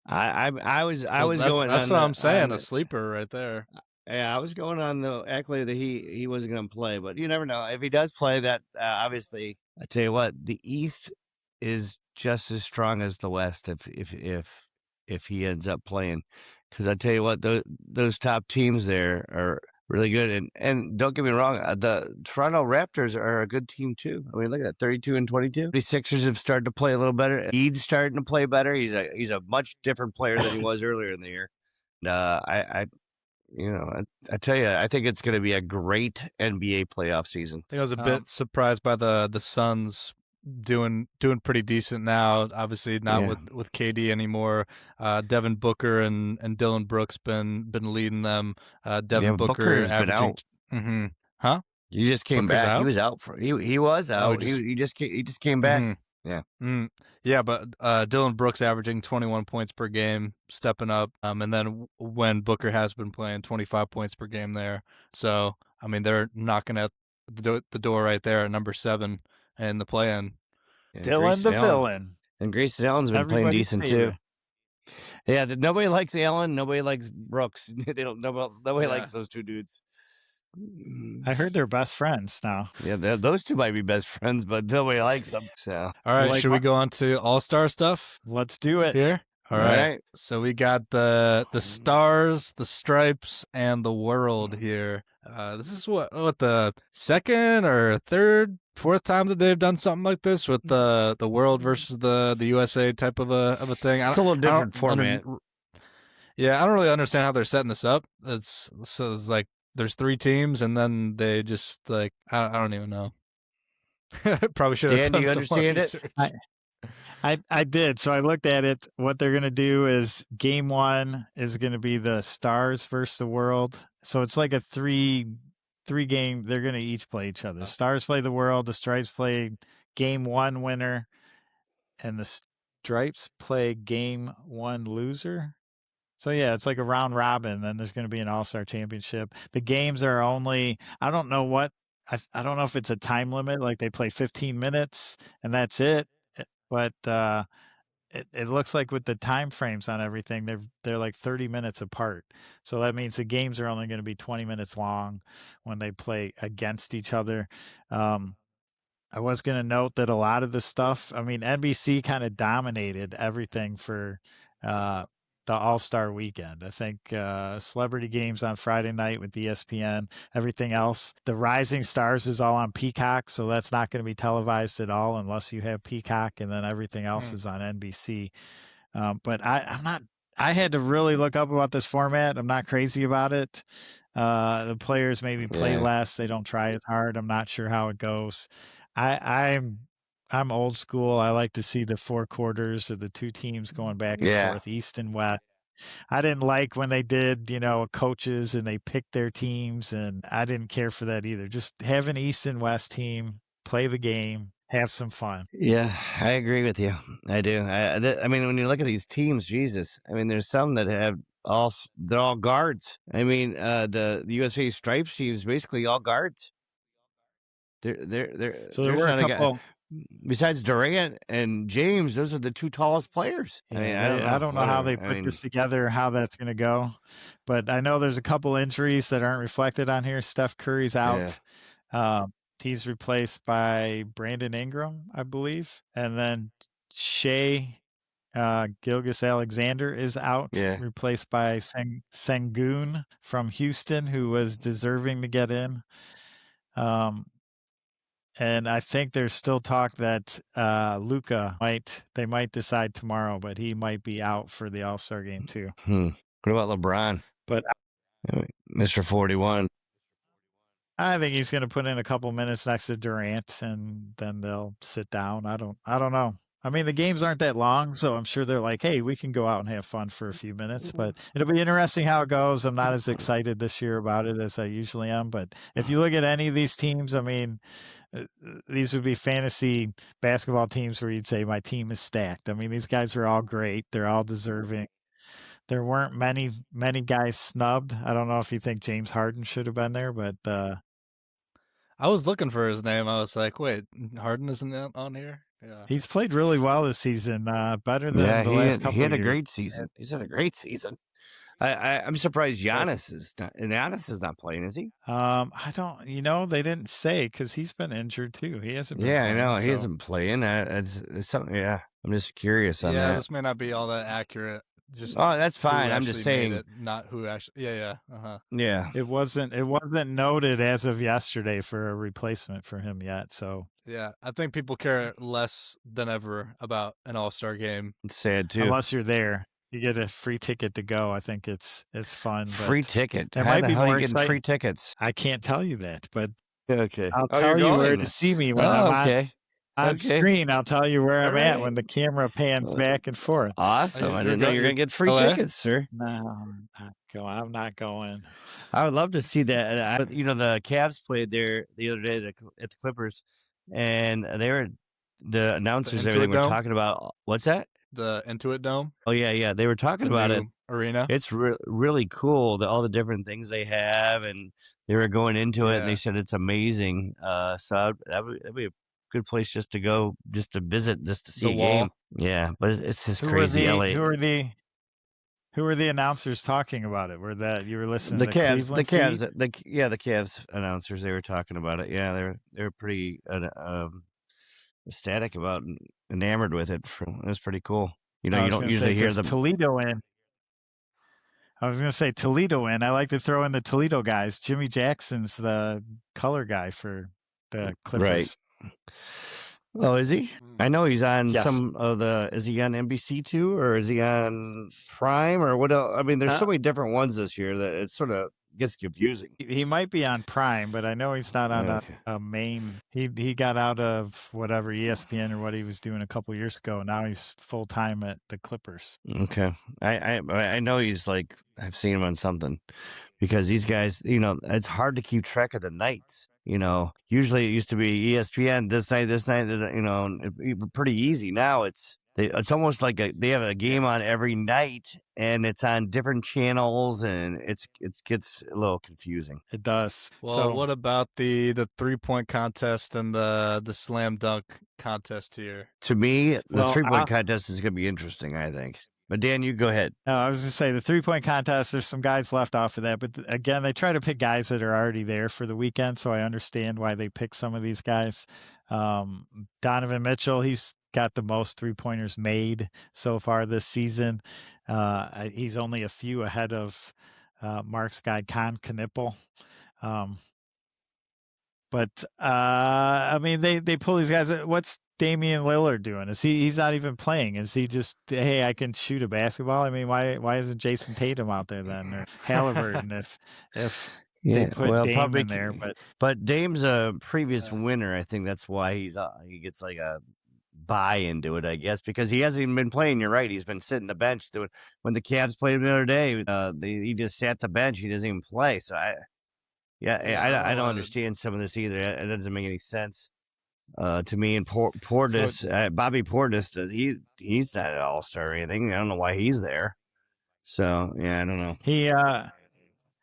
I was going. That's what I'm saying. A sleeper right there. Yeah, I was going on actually that he wasn't going to play, but you never know. If he does play, that obviously, I tell you what, the East is just as strong as the West. If he ends up playing, because I tell you what, those top teams there are really good. And don't get me wrong, the Toronto Raptors are a good team too. I mean, look at that, 32-22. The Sixers have started to play a little better. He's starting to play better. He's a much different player than he was earlier in the year. I tell you, I think it's going to be a great NBA playoff season. I think I was a bit surprised by the Suns doing pretty decent now. Obviously not with KD anymore. Devin Booker and Dillon Brooks been leading them. Devin Booker has been out. Mm-hmm. Huh? He just came Booker's back. out? He was out he was out. He just came back. Mm-hmm. Yeah. Yeah, but Dillon Brooks averaging 21 points per game, stepping up. And then when Booker has been playing, 25 points per game there. So I mean, they're knocking at the door right there at number 7 in the play-in. Dylan the villain. And Grayson Allen's been playing decent too. Yeah, nobody likes Allen. Nobody likes Brooks. Nobody likes those two dudes. I heard they're best friends now. Yeah, those two might be best friends, but nobody likes them. So, All right, Like should we go on to All-Star stuff let's do it. here? All All right. right. So we got the stars, the stripes, and the world here. This is what the second or third, fourth time that they've done something like this with the world versus the USA type of a thing. It's a little different format. Yeah, I don't really understand how they're setting this up. It's like there's 3 teams and then they just like I don't even know. Probably should have Dan, done do you some more understand it? research. I did. So I looked at it. What they're going to do is game 1 is going to be the stars versus the world. So it's like a three game. They're going to each play each other. Stars play the world. The stripes play game 1 winner, and the stripes play game 1 loser. So yeah, it's like a round robin. Then there's going to be an all-star championship. The games are only, I don't know what, I don't know if it's a time limit, like they play 15 minutes and that's it. But it looks like with the time frames on everything, they're like 30 minutes apart. So that means the games are only going to be 20 minutes long when they play against each other. I was going to note that a lot of the stuff, I mean, NBC kind of dominated everything for the All-Star weekend. I think celebrity games on Friday night with ESPN, everything else. The Rising Stars is all on Peacock, so that's not going to be televised at all unless you have Peacock, and then everything else is on NBC. But I had to really look up about this format. I'm not crazy about it. The players maybe play less. They don't try as hard. I'm not sure how it goes. I'm old school. I like to see the 4 quarters of the 2 teams going back and forth, East and West. I didn't like when they did, coaches and they picked their teams, and I didn't care for that either. Just have an East and West team, play the game, have some fun. Yeah, I agree with you. I do. I mean, when you look at these teams, Jesus, I mean, there's some that have they're all guards. I mean, the USA Stripes team is basically all guards. So there were a couple. Besides Durant and James, those are the 2 tallest players. Yeah, I mean, I don't know how they put this together, how that's going to go, but I know there's a couple injuries that aren't reflected on here. Steph Curry's out. He's replaced by Brandon Ingram, I believe, and then Shea Gilgeous-Alexander is out, replaced by Sengun from Houston, who was deserving to get in. And I think there's still talk that Luka they might decide tomorrow, but he might be out for the All-Star game too. What about LeBron? But Mr. 41. I think he's going to put in a couple minutes next to Durant, and then they'll sit down. I don't know. I mean, the games aren't that long, so I'm sure they're like, hey, we can go out and have fun for a few minutes. But it'll be interesting how it goes. I'm not as excited this year about it as I usually am. But if you look at any of these teams, I mean, these would be fantasy basketball teams where you'd say my team is stacked. I mean, these guys are all great. They're all deserving. There weren't many guys snubbed. I don't know if you think James Harden should have been there, but I was looking for his name. I was like, wait, Harden isn't on here? Yeah. He's played really well this season, better than the last couple of years. He had a great season. He's had a great season. I'm surprised Giannis is not playing, is he? I don't. They didn't say because he's been injured too. He hasn't been. Yeah, playing, I know so. he isn't playing. It's something. Yeah, I'm just curious on that. Yeah, this may not be all that accurate. Just that's fine. I'm just saying, not who actually. Yeah. Yeah. It wasn't noted as of yesterday for a replacement for him yet. So yeah, I think people care less than ever about an All-Star game. It's sad too. Unless you're there. You get a free ticket to go. I think it's fun. Free ticket. How might the be hell more you getting free tickets? I can't tell you that, but okay. I'll tell you where to see me when I'm on screen. I'll tell you where I'm at when the camera pans back and forth. Awesome. I didn't know you were going to get free tickets, sir. No, I'm not going. I would love to see that. The Cavs played there the other day at the Clippers, and the announcers and everything were talking about, what's that? The Intuit Dome. Oh yeah. They were talking about it. Arena. It's really cool, all the different things they have, and they were going into it, and they said it's amazing. So that'd be a good place just to go, just to visit, just to see a game. Yeah, but it's just crazy. LA. Who Who were the announcers talking about it? Were that you were listening The to Cavs, the Cleveland Cavs, the Cavs announcers, they were talking about it. Yeah, they're pretty ecstatic about, enamored with it. It was pretty cool. You know, I you was don't going to say usually hear because them. Toledo in. I was going to say Toledo in. I like to throw in the Toledo guys. Jimmy Jackson's the color guy for the Clippers. Right. Oh, is he? I know he's on Yes. some of the. Is he on NBC too, or is he on Prime, or what else? I mean, there's so many different ones this year that it sort of gets confusing. He might be on Prime, but I know he's not on Okay. a main. He got out of whatever ESPN or what he was doing a couple years ago. Now he's full time at the Clippers. Okay, I know he's like, I've seen him on something, because these guys, you know, it's hard to keep track of the nights. You know, usually it used to be ESPN this night, you know, pretty easy. Now it's almost like they have a game on every night, and it's on different channels, and it gets a little confusing. It does. Well, So what about the 3-point contest and the slam dunk contest here? To me, the Well, 3-point contest is going to be interesting, I think. But Dan, you go ahead. no, I was going to say the 3-point contest, there's some guys left off of that. But again, they try to pick guys that are already there for the weekend. So I understand why they pick some of these guys. Donovan Mitchell, he's got the most 3-pointers made so far this season. He's only a few ahead of Mark's guy, Con Knipple. But I mean, they pull these guys. What's Damian Lillard doing? He's not even playing? Is he just, hey, I can shoot a basketball? I mean, why isn't Jason Tatum out there then, or Halliburton if they put Dame in there? But Dame's a previous winner. I think that's why he gets like a buy into it, I guess, because he hasn't even been playing. You're right. He's been sitting the bench. When the Cavs played him the other day, he just sat the bench. He doesn't even play. So I don't understand some of this either. It doesn't make any sense to me. And Portis, Bobby Portis, he's not an all-star or anything. I don't know why he's there. So yeah, I don't know.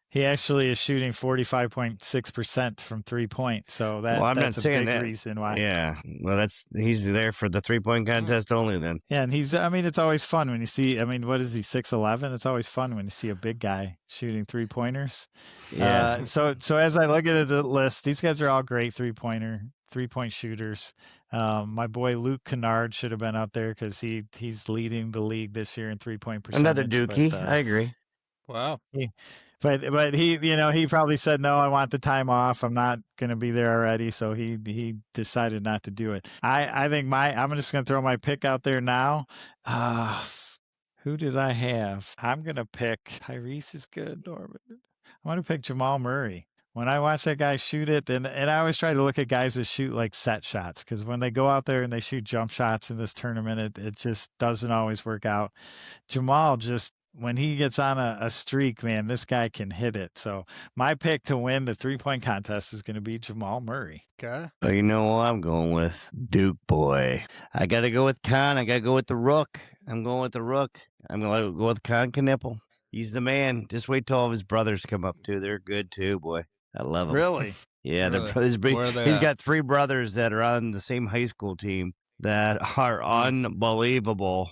He actually is shooting 45.6% from 3-point. So that's a big reason why. Yeah. Well, he's there for the 3-point contest only then. Yeah, and it's always fun when you see, what is he, 6'11"? It's always fun when you see a big guy shooting 3-pointers. Yeah. So as I look at the list, these guys are all great 3-point shooters. My boy Luke Kennard should have been out there because he's leading the league this year in 3-point percentage. Another Dookie. I agree. Wow. But he, he probably said, no, I want the time off. I'm not going to be there already. So he decided not to do it. I think I'm just going to throw my pick out there now. Who did I have? I'm going to pick Tyrese is good, Norman. I'm going to pick Jamal Murray. When I watch that guy shoot it, and I always try to look at guys that shoot like set shots, because when they go out there and they shoot jump shots in this tournament, it just doesn't always work out. Jamal when he gets on a streak, man, this guy can hit it. So my pick to win the 3-point contest is going to be Jamal Murray. Okay. Oh, you know what I'm going with? Duke boy. I got to go with Con. I got to go with the Rook. I'm going with the Rook. I'm going to go with Con Knipple. He's the man. Just wait till all of his brothers come up, too. They're good, too, boy. I love them. Really? Yeah, really? He's got 3 brothers that are on the same high school team that are unbelievable.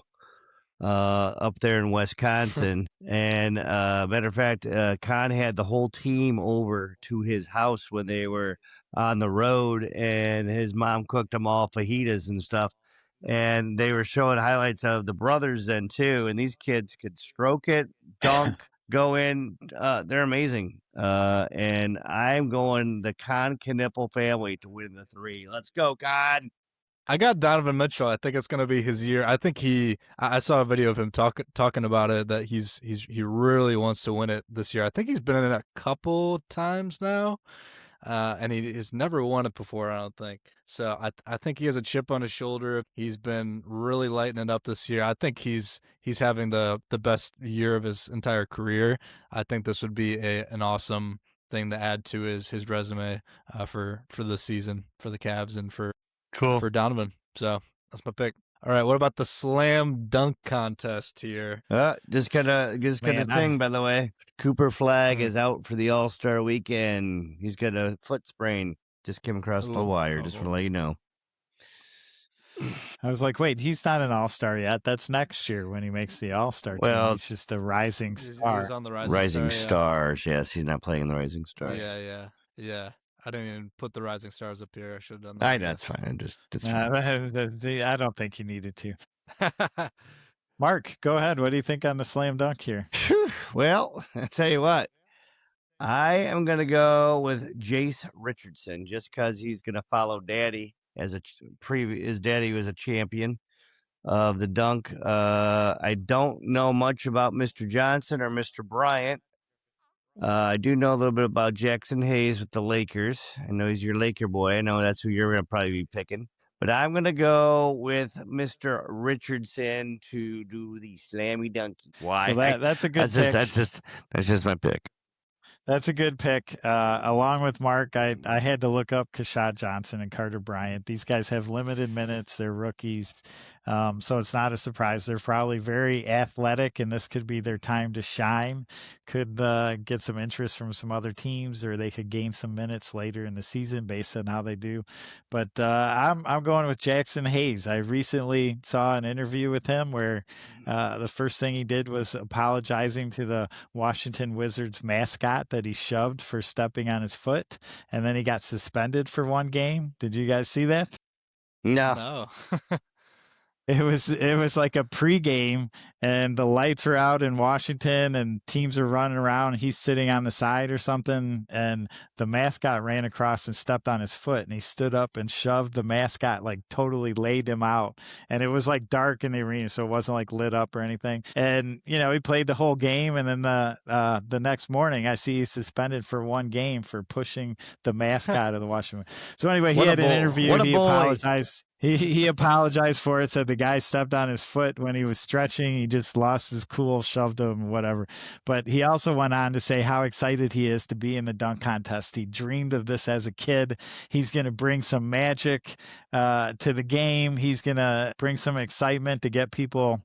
Up there in Wisconsin. And matter of fact, Con had the whole team over to his house when they were on the road, and his mom cooked them all fajitas and stuff. And they were showing highlights of the brothers then too. And these kids could stroke it, dunk, go in. They're amazing. And I'm going the Con Knipple family to win the 3. Let's go, Con. I got Donovan Mitchell. I think it's going to be his year. I think I saw a video of him talking about it, that he really wants to win it this year. I think he's been in it a couple times now, and he has never won it before, I don't think. So I think he has a chip on his shoulder. He's been really lighting it up this year. I think he's having the best year of his entire career. I think this would be an awesome thing to add to his resume for the season, for the Cavs, and for Donovan. So that's my pick. All right, what about the slam dunk contest here? Just kind of thing, by the way. Cooper Flag is out for the All-Star weekend. He's got a foot sprain. Just came across the wire, just to let you know. I was like, wait, he's not an all-star yet. That's next year when he makes the all-star team. He's just a rising He star. was on the Rising Star, Stars. Yes, he's not playing in the Rising Stars. Yeah. I didn't even put the Rising Stars up here. I should have done that. I know, that's fine. I don't think you needed to. Mark, go ahead. What do you think on the slam dunk here? Well, I'll tell you what. I am going to go with Jace Richardson just because he's going to follow Daddy as his daddy was a champion of the dunk. I don't know much about Mr. Johnson or Mr. Bryant. I do know a little bit about Jackson Hayes with the Lakers. I know he's your Laker boy. I know that's who you're going to probably be picking. But I'm going to go with Mr. Richardson to do the slammy dunky. Why? So that's a good pick. That's just my pick. That's a good pick. Along with Mark, I had to look up Kashad Johnson and Carter Bryant. These guys have limited minutes. They're rookies. So it's not a surprise. They're probably very athletic, and this could be their time to shine. Could get some interest from some other teams, or they could gain some minutes later in the season based on how they do. But I'm going with Jackson Hayes. I recently saw an interview with him where the first thing he did was apologizing to the Washington Wizards mascot that he shoved for stepping on his foot, and then he got suspended for one game. Did you guys see that? No. It was like a pregame, and the lights were out in Washington, and teams are running around. He's sitting on the side or something, and the mascot ran across and stepped on his foot, and he stood up and shoved the mascot, like totally laid him out. And it was like dark in the arena, so it wasn't like lit up or anything. And he played the whole game, and then the next morning, I see he's suspended for one game for pushing the mascot of the Washington. So anyway, he had an interview. He apologized. He apologized for it, said the guy stepped on his foot when he was stretching. He just lost his cool, shoved him, whatever. But he also went on to say how excited he is to be in the dunk contest. He dreamed of this as a kid. He's going to bring some magic to the game. He's going to bring some excitement to get people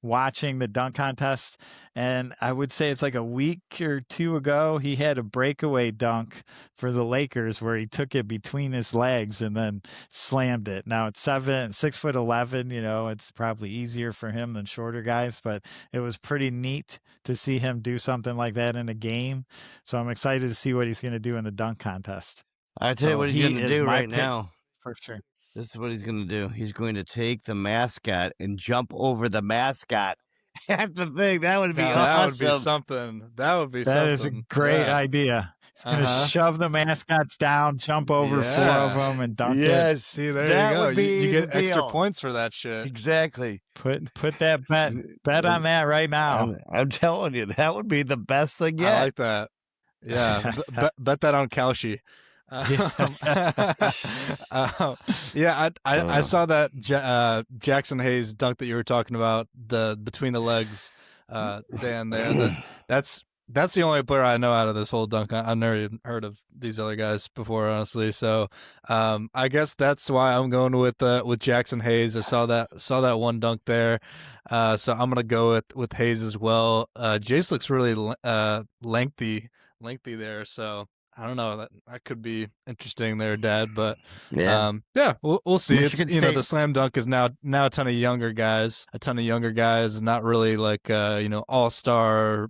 watching the dunk contest. And I would say it's like a week or two ago, he had a breakaway dunk for the Lakers where he took it between his legs and then slammed it. Now it's 6'11", it's probably easier for him than shorter guys, but it was pretty neat to see him do something like that in a game. So I'm excited to see what he's going to do in the dunk contest. I tell you what he's going to do right now. For sure. This is what he's going to do. He's going to take the mascot and jump over the mascot. That's the thing. That would be awesome. That would be something. That is a great idea. He's going to shove the mascots down, jump over 4 of them, and dunk it. See, there you go. You get extra points for that shit. Exactly. Put that bet on that right now. I'm telling you, that would be the best thing yet. I like that. Yeah, bet that on Kalshi. I saw that Jackson Hayes dunk that you were talking about, the between the legs, Dan. That's the only player I know out of this whole dunk. I've never even heard of these other guys before, honestly. So I guess that's why I'm going with Jackson Hayes. I saw that one dunk there. So I'm gonna go with Hayes as well. Jace looks really lengthy there. So I don't know, that could be interesting there, Dad. But we'll see. It's the slam dunk is now a ton of younger guys, not really like all-star,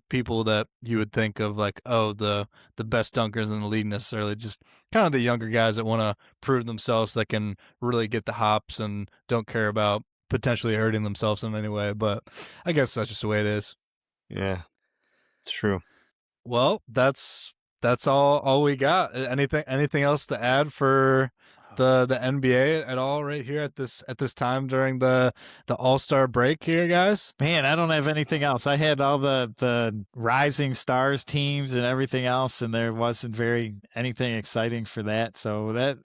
people that you would think of like, oh, the best dunkers in the league necessarily. Just kind of the younger guys that want to prove themselves, that can really get the hops and don't care about potentially hurting themselves in any way. But I guess that's just the way it is. Yeah, it's true. Well, that's all we got. Anything else to add for the NBA at all right here at this time during the All-Star break here, guys? Man, I don't have anything else. I had all the Rising Stars teams and everything else, and there wasn't anything exciting for that. So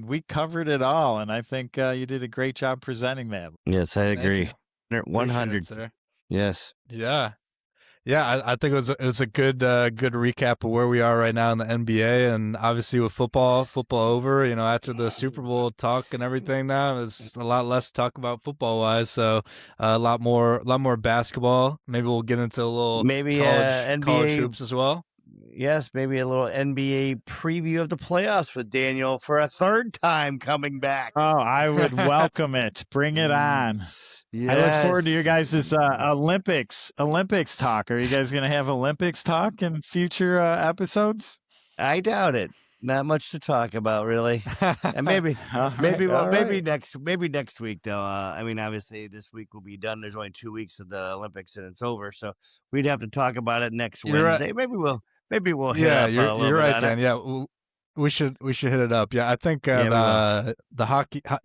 we covered it all, and I think you did a great job presenting that. Yes, I agree. 100. Yes. Yeah, I think it was a good recap of where we are right now in the NBA, and obviously with football over, after the Super Bowl talk and everything now, there's a lot less to talk about football wise. So a lot more basketball. Maybe we'll get into a little college hoops as well. yes, maybe a little NBA preview of the playoffs with Daniel for a third time coming back. Oh, I would welcome it. Bring it on. Yes. I look forward to you guys' Olympics talk. Are you guys going to have Olympics talk in future episodes? I doubt it. Not much to talk about, really. And maybe next week though. I mean, obviously this week will be done. There's only 2 weeks of the Olympics and it's over, so we'd have to talk about it next Wednesday. Right. Maybe we'll hit up. Yeah, you're right, Dan. Yeah, we should hit it up. Yeah, I think the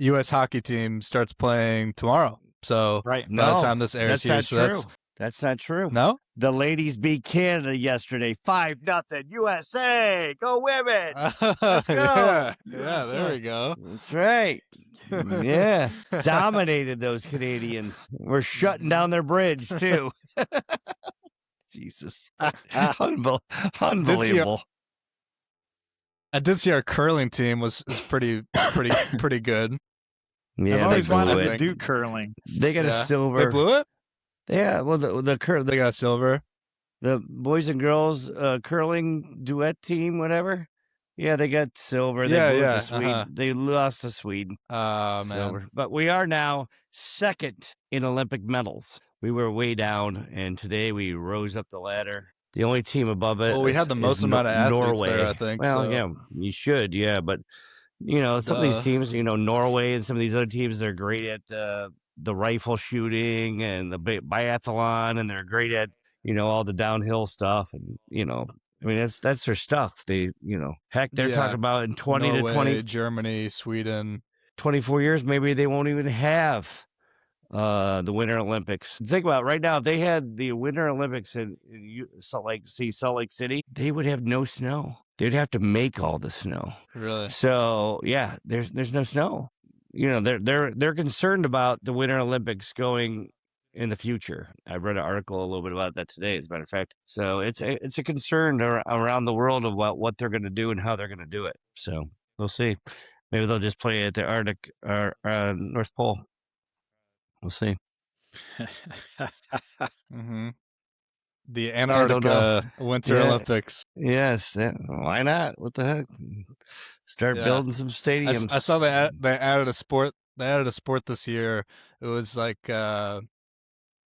U.S. hockey team starts playing tomorrow. So by the time this airs here, that's not true. No? The ladies beat Canada yesterday, 5-0. USA, go women! Let's go. Yeah, there we go. That's right. Yeah, dominated those Canadians. We're shutting down their bridge too. Jesus, unbelievable. I did see our curling team was pretty good. Yeah, I've always wanted to do curling. They got a silver. They blew it. Yeah, well, they got a silver. The boys and girls curling duet team, whatever. Yeah, they got silver. They blew it to Sweden. They lost to Sweden. Silver. Man. But we are now second in Olympic medals. We were way down, and today we rose up the ladder. The only team above it. Well, we had the most amount of athletes Norway. there, I think. Well, so. yeah, you should, yeah, but some of these teams, Norway and some of these other teams, they're great at the rifle shooting and the biathlon, and they're great at all the downhill stuff, and I mean that's their stuff. They heck, they're talking about in 20 Norway, to 20 Germany, Sweden, 24 years maybe they won't even have the Winter Olympics. Think about it, right now, if they had the Winter Olympics in Salt Lake City, they would have no snow. They'd have to make all the snow. Really? So yeah, there's no snow. They're concerned about the Winter Olympics going in the future. I read an article a little bit about that today, as a matter of fact. So it's a concern around the world about what they're going to do and how they're going to do it. So we'll see. Maybe they'll just play at the Arctic or North Pole. We'll see. Mm-hmm. The Antarctica Winter Olympics. Yes. Why not? What the heck? Start building some stadiums. I saw they added a sport. They added a sport this year. It was like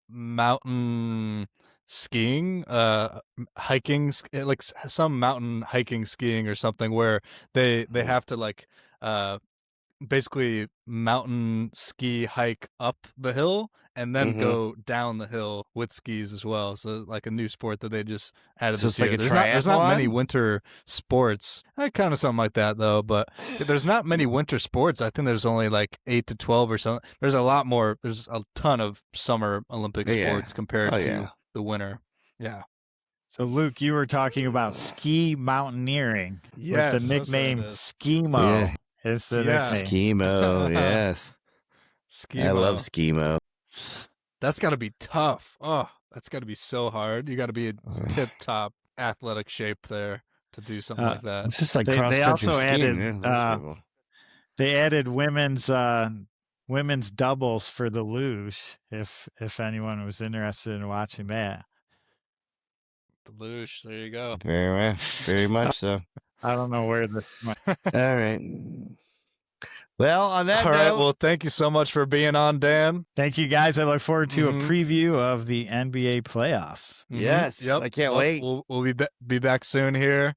mountain skiing, hiking, like some mountain hiking skiing or something, where they have to like basically mountain ski hike up the hill and then go down the hill with skis as well. So like a new sport that they just added this year. There's not many winter sports. Kind of something like that though, but there's not many winter sports. I think there's only like 8 to 12 or something. There's a lot more. There's a ton of summer Olympic sports compared to the winter. Yeah. So Luke, you were talking about ski mountaineering with the nickname Skimo. Yeah. It's the nickname. Skimo, yes. Skimo. I love Skimo. That's got to be tough. Oh, that's got to be so hard. You got to be in tip-top athletic shape there to do something like that. It's just like they also skiing. They added women's doubles for the luge. If anyone was interested in watching that. The luge, there you go. Very much so. I don't know where this went. All right. Well, on that note, right. Well, thank you so much for being on, Dan. Thank you, guys. I look forward to a preview of the NBA playoffs. Yes. Yep. I can't wait. We'll be back soon here.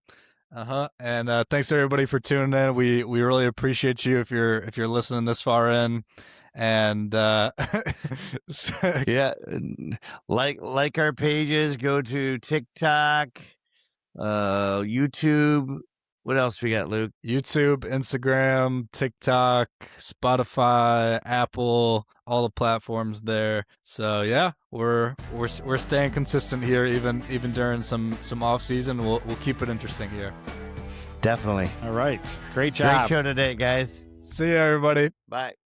And thanks everybody for tuning in. We really appreciate you if you're listening this far in. And yeah, like our pages, go to TikTok, YouTube. What else we got, Luke? YouTube, Instagram, TikTok, Spotify, Apple, all the platforms there. So yeah, we're staying consistent here, even during some off season. We'll keep it interesting here. Definitely. All right. Great job. Great show today, guys. See you, everybody. Bye.